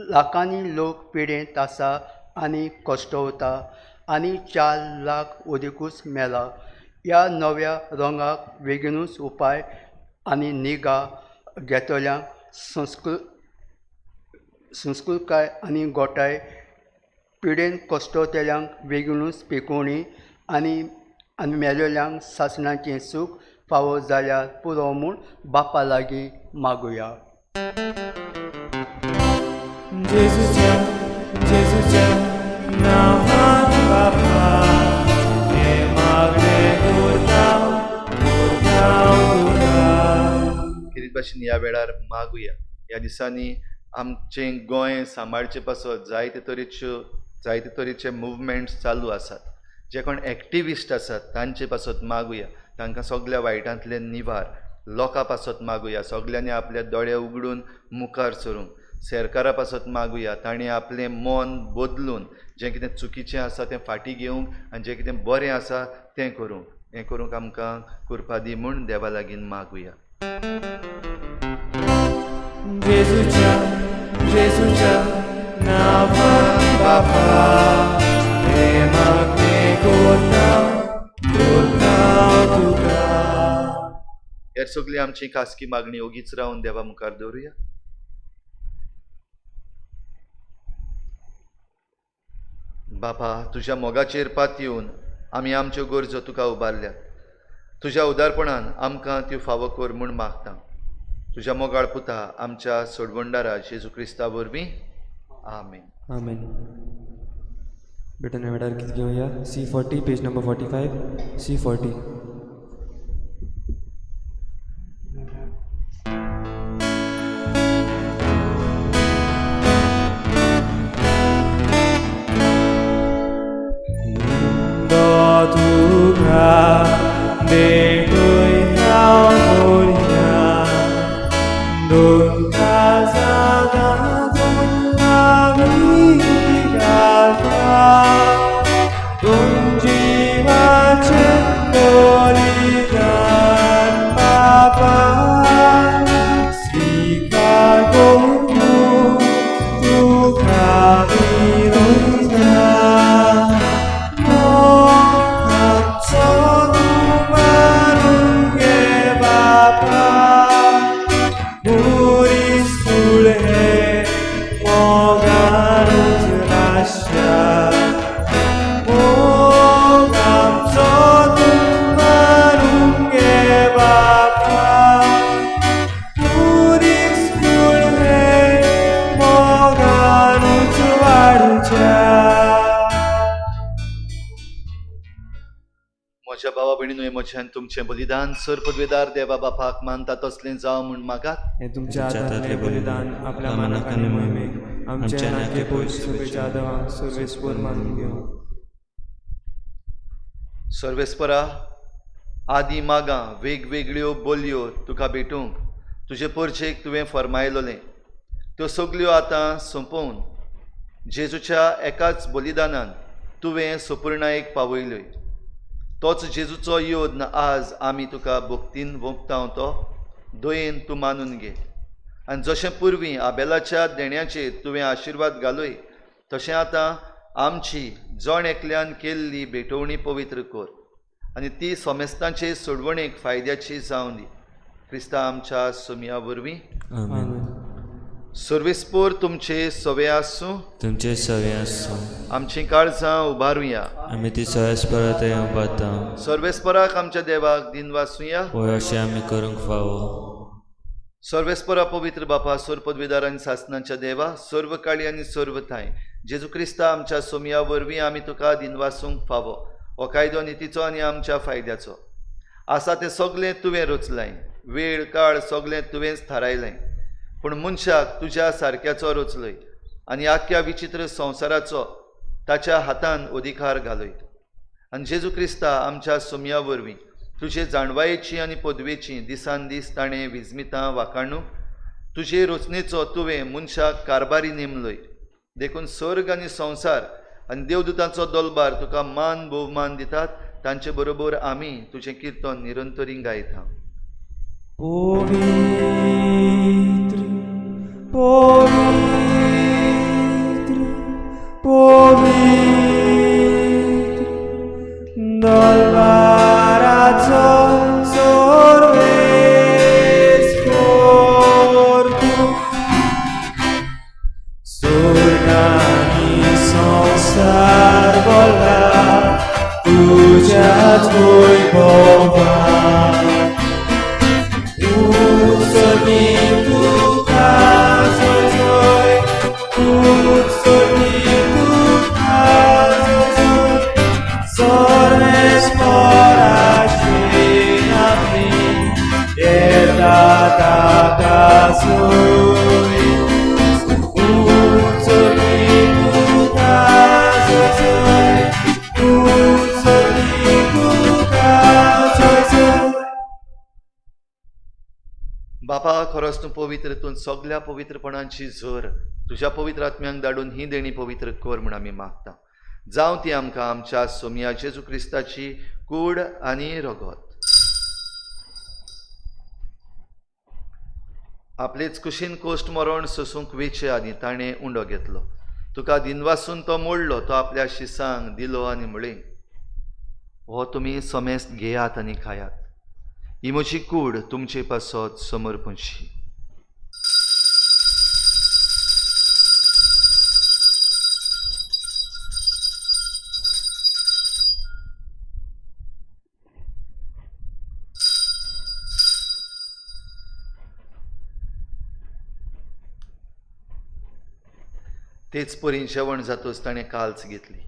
लाखांनी लोक पिडेंत आसा आनी कश्टवता आनी 4 लाख ओदिकूच मेला. ह्या नव्या रंगाक बेगीनूच उपाय आनी निगा घेतल्यांक संस्कृताय आनी गोठाय पिडेन कश्टवतल्यांक बेगीनूच पिकोवणी आनी मेलेल्यांक सासणाचें सूख फावो जाल्यार पुरो म्हूण बापा लागीं मागुया. जेजूच्या नांवान बापा हे मागणे करता तुका. किरीत भाशेन ह्या वेळार मागुया. ह्या दिसांनी आमचें गोंय सांबाळचें पासत जायते तरेचे मुवमेंट्स चालू आसात. जे कोण एक्टिविस्ट आसात तांचे पासत मागुया. तांकां सगळ्या वायटांतले निवार. लोकां पासत मागुया. सगळ्यांनी आपले दोळे उगडून मुखार सरूंक. सरकारा पासत मागुया ताणें आपलें मन बदलून जें कितें चुकीचें आसा तें फाटीं घेवंक आनी जें कितें बरें आसा तें करूंक. हें करूंक आमकां कृपा दी म्हूण देवा लागीं मागुया. जेजूच्या नांवान बापा हे मागणे करता तुका. हेर सगळी आमची खासगी मागणी ओगीच रावन देवा मुखार दवरुया. बापा, तुज्या मोगाचेर पातयेवन आमी आमच्यो गरजो तुका उबारल्यात. तुज्या उदारपणान आमकां त्यो फावो कर म्हूण मागता. तुज्या मोगाळ पुता आमच्या सोडवणदारा जेजू क्रिस्ता वरवीं. आमेन. आमेन. बेटा नव्या वेळार कितें घेवया? C40 page number 45. C40. तुका देटोयता मोरया दोन काजादा आमी घालता दोन जिवाचे बलिदान बाबा स्वीकार करून तुका विरोधा. म्हज्या भावा भयणीनो, म्हज्यान तुमचें बलिदान सर पदवेदार देवा बापाक मानता तसलें जावं म्हूण मागात. हे तुमच्या हातांतलें बलिदान आपल्या मनाक आनी मोहिमेक आमच्या नाके पयस सभेच्या आदारांत सर्वेस्पर मानून घेवं. सर्वेस्परा, आदी मागां वेगवेगळ्यो बोलयो तुका भेटूंक तुजे परचेक तुवें फरमायलोलें. त्यो सगल्यो आतां सोंपोवन जेजूच्या एकाच बलिदानान तुवें सुपूर्णायेक पावयल्योय. तोच जेजूचो योद्न आज आमी तुका भक्तीन भोगतां तो दोयेन तूं मानून घे. आनी जशें पुर्वीं आबेलाच्या देण्याचेर तुवें आशिर्वाद घालोय तशें आतां आमची जण एकल्यान केल्ली भेटवणी पवित्र कर आनी ती सोमेस्तांचे सोडवणेक फायद्याची जावं दी. क्रिस्ता आमच्या सुमया वरवीं. सर्वेस्पोर तुमचे सवे आसूं. तुमचे सवे आसूं. आमची काळजां उबारुया. आमी ती सर्वेस्परा थंय उबारता. सर्वेस्पराक आमच्या देवाक दिन वाचुया. पळय अशें आमी करूंक फावो. सर्वेस्परा पवित्र बापा, सोर पदवीदार आनी सासणाच्या देवा, सर्व काळी आनी सर्व थाय जेजू क्रिस्ता आमच्या सोमया वरवीं आमी तुका दिन वाचूंक फावो. हो कायदो नितीचो आनी आमच्या फायद्याचो आसा तें सगळें तुवें रचलाय. वेळ काळ सगळें तुवेंच थारायलें. पूण मनशाक तुज्या सारक्याचो रचलय आनी आख्या विचित्र संवसाराचो ताच्या हातान अधिकार घालय. आनी जेजू क्रिस्ता आमच्या सोमया वरवीं तुजे जाणवायेची आनी पदवेची दिसान दीस ताणें विजमितां वाखाणूंक तुजे रचनेचो तुवें मनशाक कारबारी नेमलोय. देखून सर्ग आनी संवसार आनी देवदूतांचो दलबार तुका मान भोवमान दितात. तांचे बरोबर आमी तुजें किर्तन निरंतरी गायता. पवित्र पवित्र पवित्र दरबाराचो सर्वेस्पर तूं. स्वर्ग आनी संसार भरला तुज्याच वैभवान. उत्सर्गीत तुका जय जय, उत्सर्गीत तुका जय जय. सर्वेस्पराची नामनी येता ताका सोय. उत्सर्गीत तुका जय जय, उत्सर्गीत तुका जय जय. बापा, खरोच तूं पवित्र, तूं सगळ्या पवित्रपणांची झर तुज्या पवित्र आत्म्यांक धाडून ही देणी पवित्र कर म्हूण आमी मागता. जावं ती आमकां आमच्या सोम्या जेजू क्रिस्ताची कूड आनी रगत. आपलेच कुशीन कोश्ट मरण सोसूंक वेचे आनी ताणें उंडो घेतलो. तुका दिनवासून तो मोडलो, तो आपल्या शिसांक दिलो आनी म्हळें, हो तुमी समेस्त घेयात आनी खायात. ही म्हजी कूड तुमचे पासत समर्पणशी. तेच परी जेवण जातोच ताणें काल्च घेतली.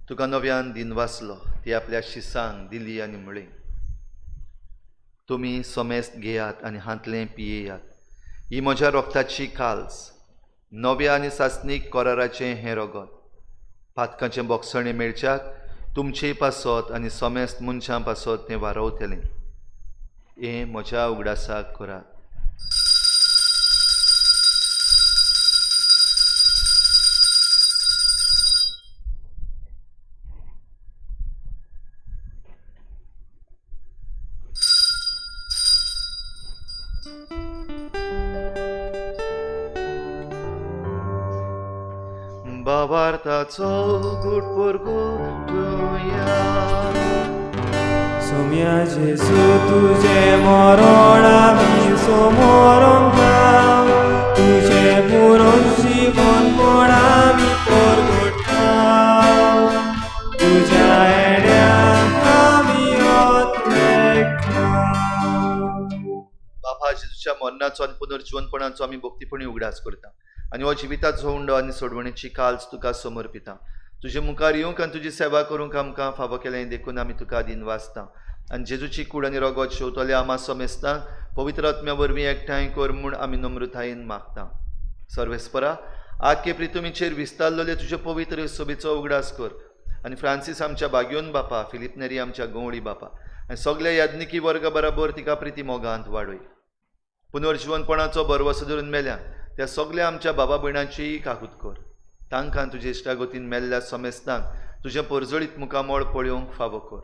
तुका नव्यान दिन वाचलो, ती आपल्या शिसांक दिली आनी म्हळें, तुमी समेस्त घेयात आनी हातलें पियेयात. ही म्हज्या रोगताची काल्स, नव्या आनी सासणीक कराराचें हें रगत. पातकाचें बोगसणें मेळच्याक तुमचे पासत आनी समेस्त मनशां पासत तें वारवतलें. हें म्हज्या उगडासाक करात. भावार्थाचो घुटभर घेवया. सोम्या जेजू तुझे मरण आमी समोरून घाव. तुझे पुरून जीवनपण आमी परगटा. तुझ्या येड्याक आमी ओतलेखा. बापा, जेजूच्या मरणाचो आनी पुनर्जीवनपणाचो आमी भक्तीपणी उगडास करता आनी हो जिविताचो हुंडो आनी सोडवणेची काल्स तुका समर्पिता. तुजे मुखार येवंक आनी तुजी सेवा करूंक आमकां फावो केलें देखून आमी तुका दिन वाचता. आनी जेजूची कूड आनी रगत शेवतले आमा समेस्तांक पवित्र आत्म्या वरवीं एकठांय कर म्हूण आमी नम्रतायेन मागता. सर्वेस्परा, आख्खे प्रितुमीचेर विस्तारलेले तुजे पवित्र सोबेचो उगडास कर. आनी फ्रांसीस आमच्या बागयोन बापा, फिलीप नेरी आमच्या गवळी बापा आनी सगळ्या याज्ञिकी वर्गा बराबर तिका प्रिती मोगांत वाडय. पुनर्जीवनपणाचो भरवसो धरून मेल्या त्या सगळ्या आमच्या बाबा भयणांची काकूत कर. तांकां तुजे इश्टागतीन मेल्ल्या समेस्तांक तुजें परजळीत मुखामोळ पळोवंक फावो कर.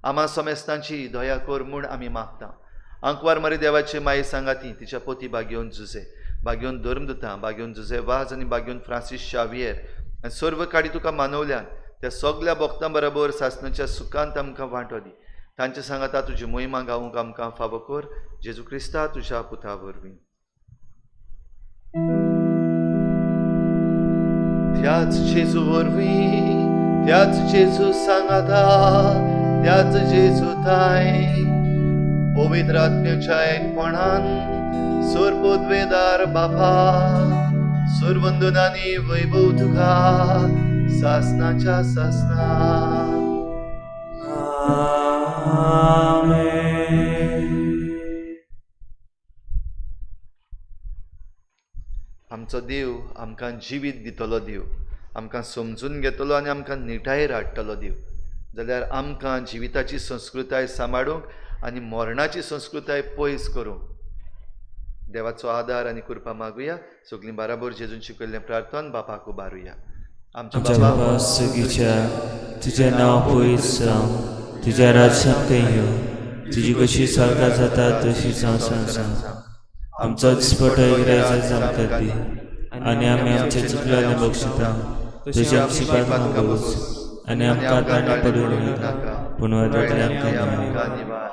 आमा समेस्तांची दया कर म्हूण आमी मागता. आंकवार मारी देवाचे माये सांगाती, तिच्या पोती बागयोन जुजे, बागयोन धर्मदुतां, बागयोन जुजे वाज आनी बागयोन फ्रांसीस शावियर आनी सर्व काडी तुका मानवल्यान त्या सगळ्या भक्तां बरोबर सासणाच्या सुखांत आमकां वांटो दी. तांचे सांगाता तुजी मोहिमा गावूंक आमकां फावो कर. जेजू क्रिस्ता तुज्या पुता वरवीं. त्याच जेजू वरवीं, त्याच जेजू सांगाता, त्याच जेजू ताय पवित्र आत्म्याच्या एकपणान सोरपोदवेदार बापा, सुरवंदनानी वैभव तुका सासनाच्या सासना. आमचो देव आमकां जिवीत दितलो देव, आमकां समजून घेतलो आनी आमकां निटायेर हाडटलो देव. जाल्यार आमकां जिविताची संस्कृताय सांबाळूंक आनी मरणाची संस्कृताय पयस करूंक देवाचो आदार आनी कृपा मागुया. सगळीं बराबर जेजून शिकयल्लें प्रार्थना बापाक उबारुया. आमच्या बाबा सगळीच्या तुजें नांव पयस जावं, तुझ्या राज्यांत यो तुजी कशी सारका जाता तशी संवसार आमचो दिसपटो इरायचा आमकां दी आनी आमी आमचे चुकल्याने बक्षिता तुजी आमची पातळी मागूच आनी आमकां तारणे पडूंक नाका पूण वादळांतले आमकां निवार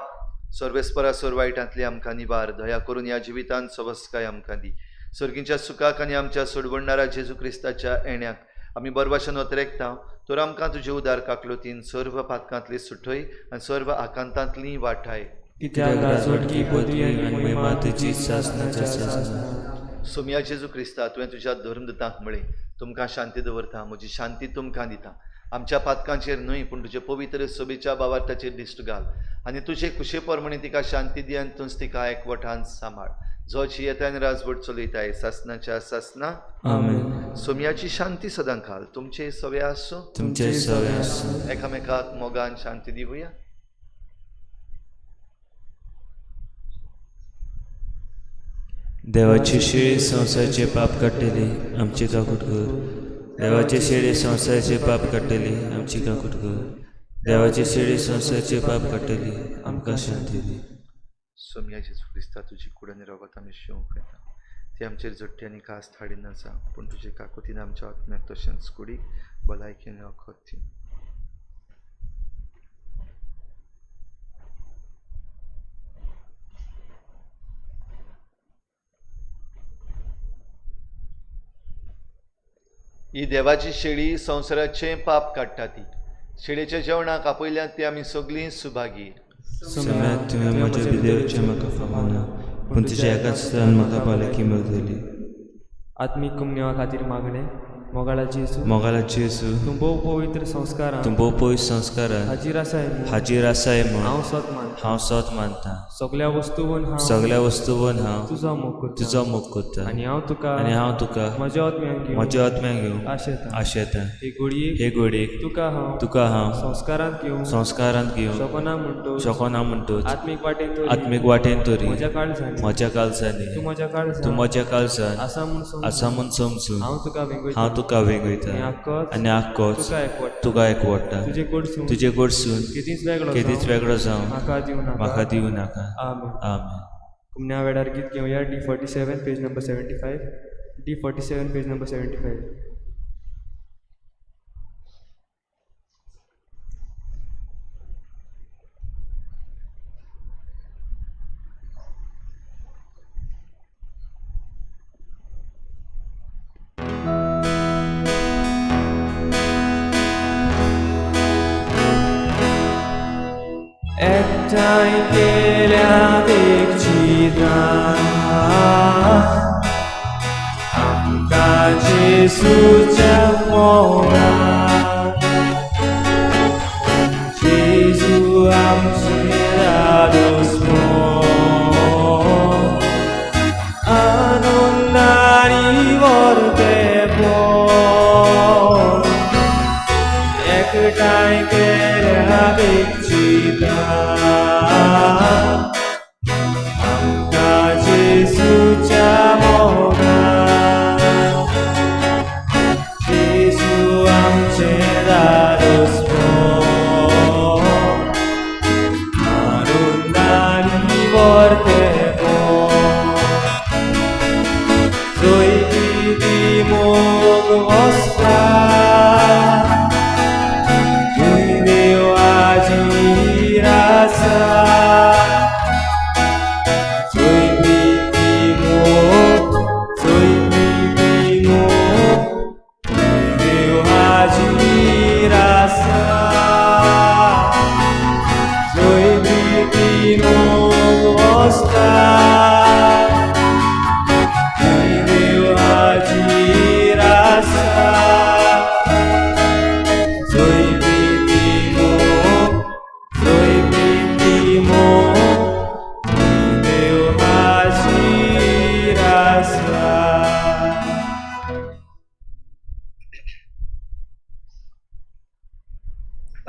सर्वेस्परा सुरवाईटांतली आमकां निवार दया करून ह्या जिवितांत सवस्काय आमकां दी सर्गीच्या सुखाक आनी आमच्या सोडवणाऱ्या जेजू क्रिस्ताच्या येण्याक आमी बरे भाशेन वतरेकता तर आमकां तुजे उदार काकलुतीन सर्व पातकांतली सुटय आनी सर्व आकांतांतली वाटाय कित्याक राजवटकी पदवी आनी महिमा तुजी सासणाच्या सासना सोम्या जेजू क्रिस्ता तुवें तुज्या धर्मदूतांक म्हळें तुमकां शांती दवरता म्हजी शांती तुमकां दिता आमच्या पातकांचेर न्हय पूण तुजे पवित्र सोबीच्या बावार्थाचेर दिश्ट घाल आनी तुजे कुशे परमणी तिका शांती दी आनी तुज तिका एकवटान सांबाळ जोची येतान राजवट चलयताय सासनाच्या सासना आमेन सोम्याची शांती सदां घाल तुमचे सवे आसूं तुमचे सवे आसूं एकामेकाक मोगान शांती दिवया देवाची शिळे संवसाराचे पाप काडटली आमची काकूट कर देवाचे शिळे संवसाराचे पाप काडटली आमची काकूट कर देवाचे शिळे संवसाराचे पाप काडटली आमकां शांती दी सोम्या जेजू क्रिस्ता तुजी कुडन रगत आमी शिवंक येता ती आमचेर जट्टी आनी कास थाडीन आसा पूण तुजे काकुतीन आमच्या आत्म्याक तशेंच कुडीक भलायकेन वखद दी ही देवाची शेळी संवसाराचे पाप काडटा ती शेळेच्या जेवणाक आपयल्यात ती आमी सगळीं सुभागी सम्याक तुवें म्हज्या विदेवचे म्हाका फावना पूण तुज्या एकाच स्थान म्हाका पालकी मेळटली आत्मीक कुमनेवा खातीर मागणे मोगाळाची मोगालाची येसू तूं भोव पवित्र संस्कारां तूं भोव पयस संस्कारान हाजीर आसाय म्हूण हाजीर आसाय म्हूण हांव सत मानता हांव सत मानता सगळ्या वस्तूवन हांव सगळ्या वस्तूवन हांव तुजो मोग करता तुजो मोग करता आनी हांव तुका म्हज्या आत्म्याक घेवन आशेता हे घडयेक हे घडयेक तुका हांव संस्कारांत घेवन शोकोना म्हणटो आत्मीक वाटेन तरी म्हज्या काळजांनी तूं म्हज्या काळजान आसा म्हूण समजून हांव तुका वेगळयता आनी आख्खोच तुका एकवडटा तुजे कडसून केदीच वेगळो जावन म्हाका दिवं नाका आमेन कुमन्या वेळार गीत घेवया D47 page number 75 D47 page number 75 एकठांय केल्या देखची दान आमकां जेजूच्या मोगान जेजू आमचे रादोस्मो आनंदानी वर्तेपण एकठांय केल्या देखची आमकां जेजूच्या मोगान जेजू आमचे रादोस्मो आनंदानी वर्तेपण जोयती मोग वस्ता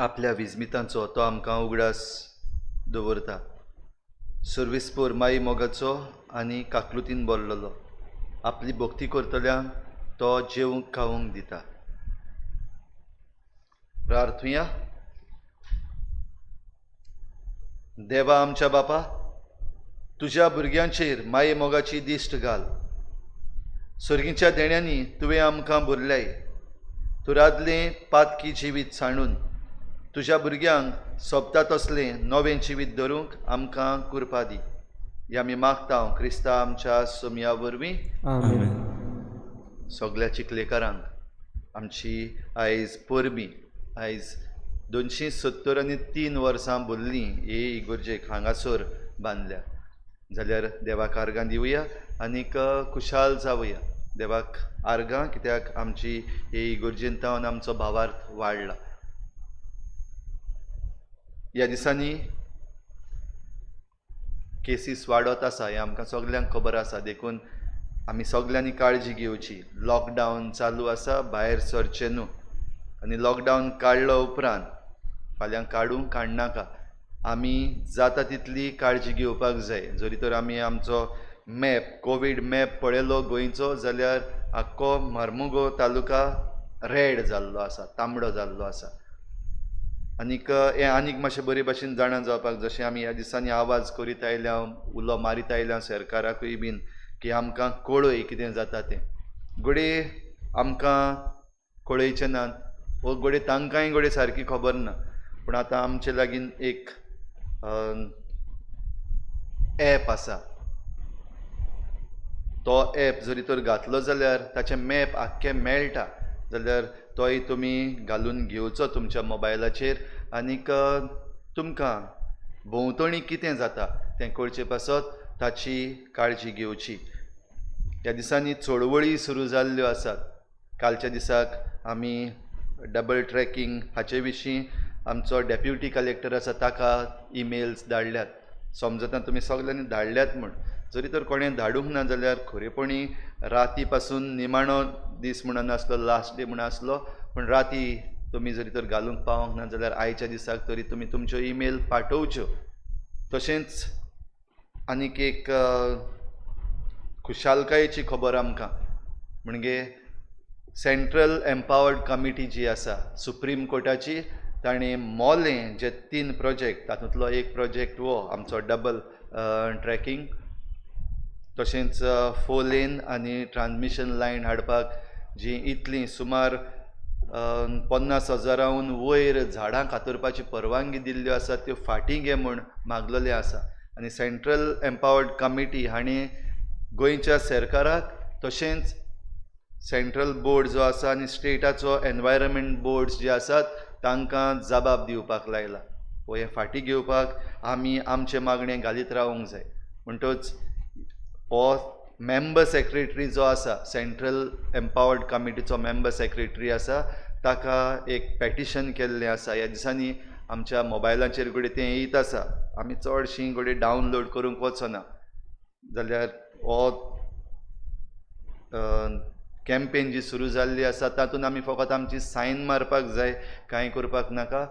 आपल्या विजमितांचो तो आमकां उगडास दवरता सर्विस्पोर माई मोगाचो आनी काकलुतीन बोल्लोलो आपली भक्ती करतल्यांक तो जेवंक खावंक दिता प्रार्थुया देवा आमच्या बापा, तुज्या भुरग्यांचेर माये मोगाची दिश्ट घाल. सर्गीच्या देण्यांनी तुवें आमकां भरल्याय. तुरादलें पातकी जिवीत सांडून तुज्या भुरग्यांक सोबता तसलें नवें जिवीत धरूंक आमकां कृपा दी. हें आमी मागता क्रिस्ता आमच्या सोमया वरवीं. सगळ्या चिखलेकारांक आमची आयज परबीं आयज 273 वर्सां भरलीं हे इगोर्जेक हांगासर बांदल्या. जाल्यार देवाक आर्गां दिवया आनीक खुशाल जावया. देवाक आर्गां, कित्याक आमची हे इगोर्जेन तावन आमचो भावार्थ वाडला. ह्या दिसांनी केसीस वाडत आसा हें आमकां सगल्यांक खबर आसा. देखून आमी सगल्यांनी काळजी घेवची. लॉकडावन चालू आसा, भायर सरचें न्हू. आनी लॉकडावन काडलो उपरांत फाल्यां काडूंक काडनाका. आमी जाता तितली काळजी घेवपाक जाय. जरी तर आमी आमचो मॅप कोवीड मॅप पळयलो गोंयचो जाल्यार आख्खो मार्मुगो तालुका रेड जाल्लो आसा, तांबडो जाल्लो आसा. आनीक हें आनीक मातशें बरे भाशेन जाणा जावपाक, जशें आमी ह्या दिसांनी आवाज करीत आयल्या, उलो मारीत आयल्या सरकाराकूय बीन की आमकां कळय कितें जाता तें. घोडे आमकां कळयचे नात, वो घोडे तांकांय घोडे सारकी खबर ना. पूण आतां आमचे लागीं एक एप आसा. तो एप जरी तर घातलो जाल्यार ताचें मॅप आख्खें मेळटा. जाल्यार तोय तुमी घालून घेवचो तुमच्या मोबायलाचेर आनीक तुमकां भोंवतणी कितें जाता तें कळचे पासत ताची काळजी घेवची. ह्या दिसांनी चळवळी सुरू जाल्ल्यो आसात. कालच्या दिसाक आमी डबल ट्रॅकिंग हाचे विशीं आमचो डेप्युटी कलेक्टर आसा ताका ईमेल्स धाडल्यात. समजता तुमी सगल्यांनी धाडल्यात म्हूण. जरी तर कोणें धाडूंक ना जाल्यार खरेपणी राती पासून निमाणो दीस म्हणून आसलो, लास्ट डे म्हणून आसलो, पूण राती तुमी जरी तर घालूंक पावोंक ना जाल्यार आयच्या दिसाक तरी तुमी तुमच्यो ईमेल पाठोवच्यो. तशेंच आनीक एक खुशालकायेची खबर आमकां म्हणजे सेंट्रल एम्पावर्ड कमिटी जी आसा सुप्रीम कोर्टाची, ताणें मोलें जे 3 प्रोजेक्ट, तातूंतलो एक प्रोजेक्ट हो आमचो डबल ट्रॅकिंग, तशेंच 4 लेन आनी ट्रान्समिशन लायन हाडपाक जी इतली सुमार 50,000 वयर झाडां कातरपाची परवानगी दिल्ल्यो आसा त्यो फाटीं घे म्हूण मागलेलें आसा. आनी सेंट्रल एम्पावर्ड कमिटी हाणें गोंयच्या सरकाराक तशेंच सेंट्रल बोर्ड जो आसा आनी स्टेटाचो एनवायरमेंट बोर्ड्स जे आसात तांकां जबाब दिवपाक लायला. वो हें फाटीं घेवपाक आमी आमचें मागणें घालीत रावूंक जाय. म्हणटच हो मेंबर सेक्रेटरी जो आसा, सेंट्रल एम्पावर्ड कमिटीचो मेंबर सेक्रेटरी आसा, ताका एक पेटिशन केल्लें आसा. ह्या दिसांनी आमच्या मोबायलाचेर घोडे तें येयत आसा. आमी चडशीं घोडे डावनलोड करूंक वचना. जाल्यार हो कॅम्पेन जी सुरू जाल्ली आसा तातूंत आमी फकत आमची सायन मारपाक जाय, कांय करपाक नाका.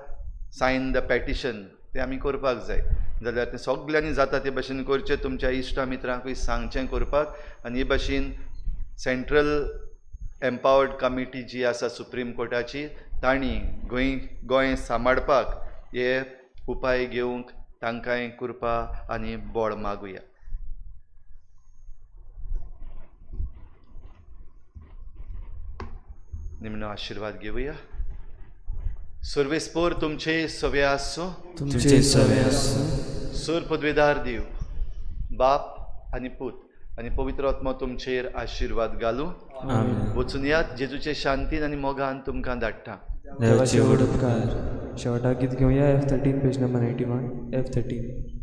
सायन द पेटिशन तें आमी करपाक जाय. जाल्यार तें सगल्यांनी जाता ते भाशेन करचें. तुमच्या इश्टा मित्रांकूय सांगचें करपाक. आनी हे भाशेन सेंट्रल एम्पावर्ड कमिटी जी आसा सुप्रीम कोर्टाची, तांणी गोंय सांबाळपाक हे उपाय घेवंक तांकांय कृपा आनी बळ मागुया. निमणो आशिर्वाद घेवया. सर्वेस्पोर तुमचे सवे आसो. तुमचे सवे आसो. सूर पदवेदार देव, बाप आनी पूत आनी पवित्र आत्मा तुमचेर आशिर्वाद घालूं. वचून यात. जेजूचे शांतीन आनी मोगान तुमकां धाडटा. देवाचे व्हड उपकार. शेवटाक गीत घेवया F13 पेज नंबर 91. F13.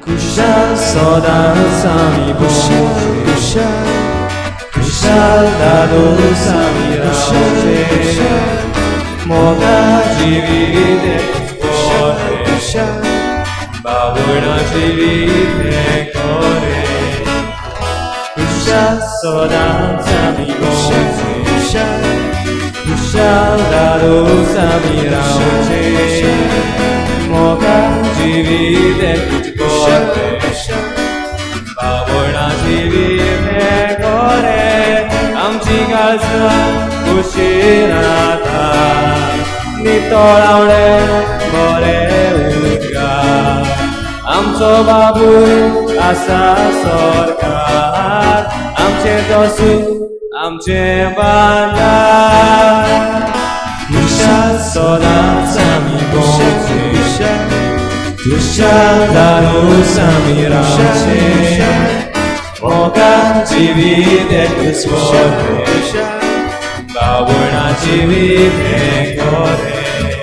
खुशाल सदांच आमी भोंवचे, खुशाल दादोस आमी रावचे, मोगा जिवीत बरे, बावणा जिवीत खरे. खुशाल सदांच आमी भोंवचे, खुशाल दादोस आमी रावचे, मोगा जिवीत बावणा जिवीत खरे. आमची काळजां खुशीन तळावणे बरे उदकां आमचो बाबूय आसा स्वर्गार आमचे दोसू आमचे बांदार खुशाल सदांच आमी भोंवचे खुशाल दारूस आमी रावचे मोगान जिवीत एकूच वरें बाबुणा जिवीत हें गोरें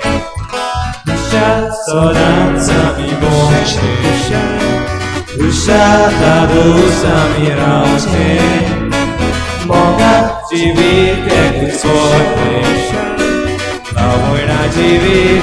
खुशाल सदांच आमी भोंवचे खुशाल दारूस आमी रावचे मोगान जिवीत एकूच वरें बाबुणा जिवीत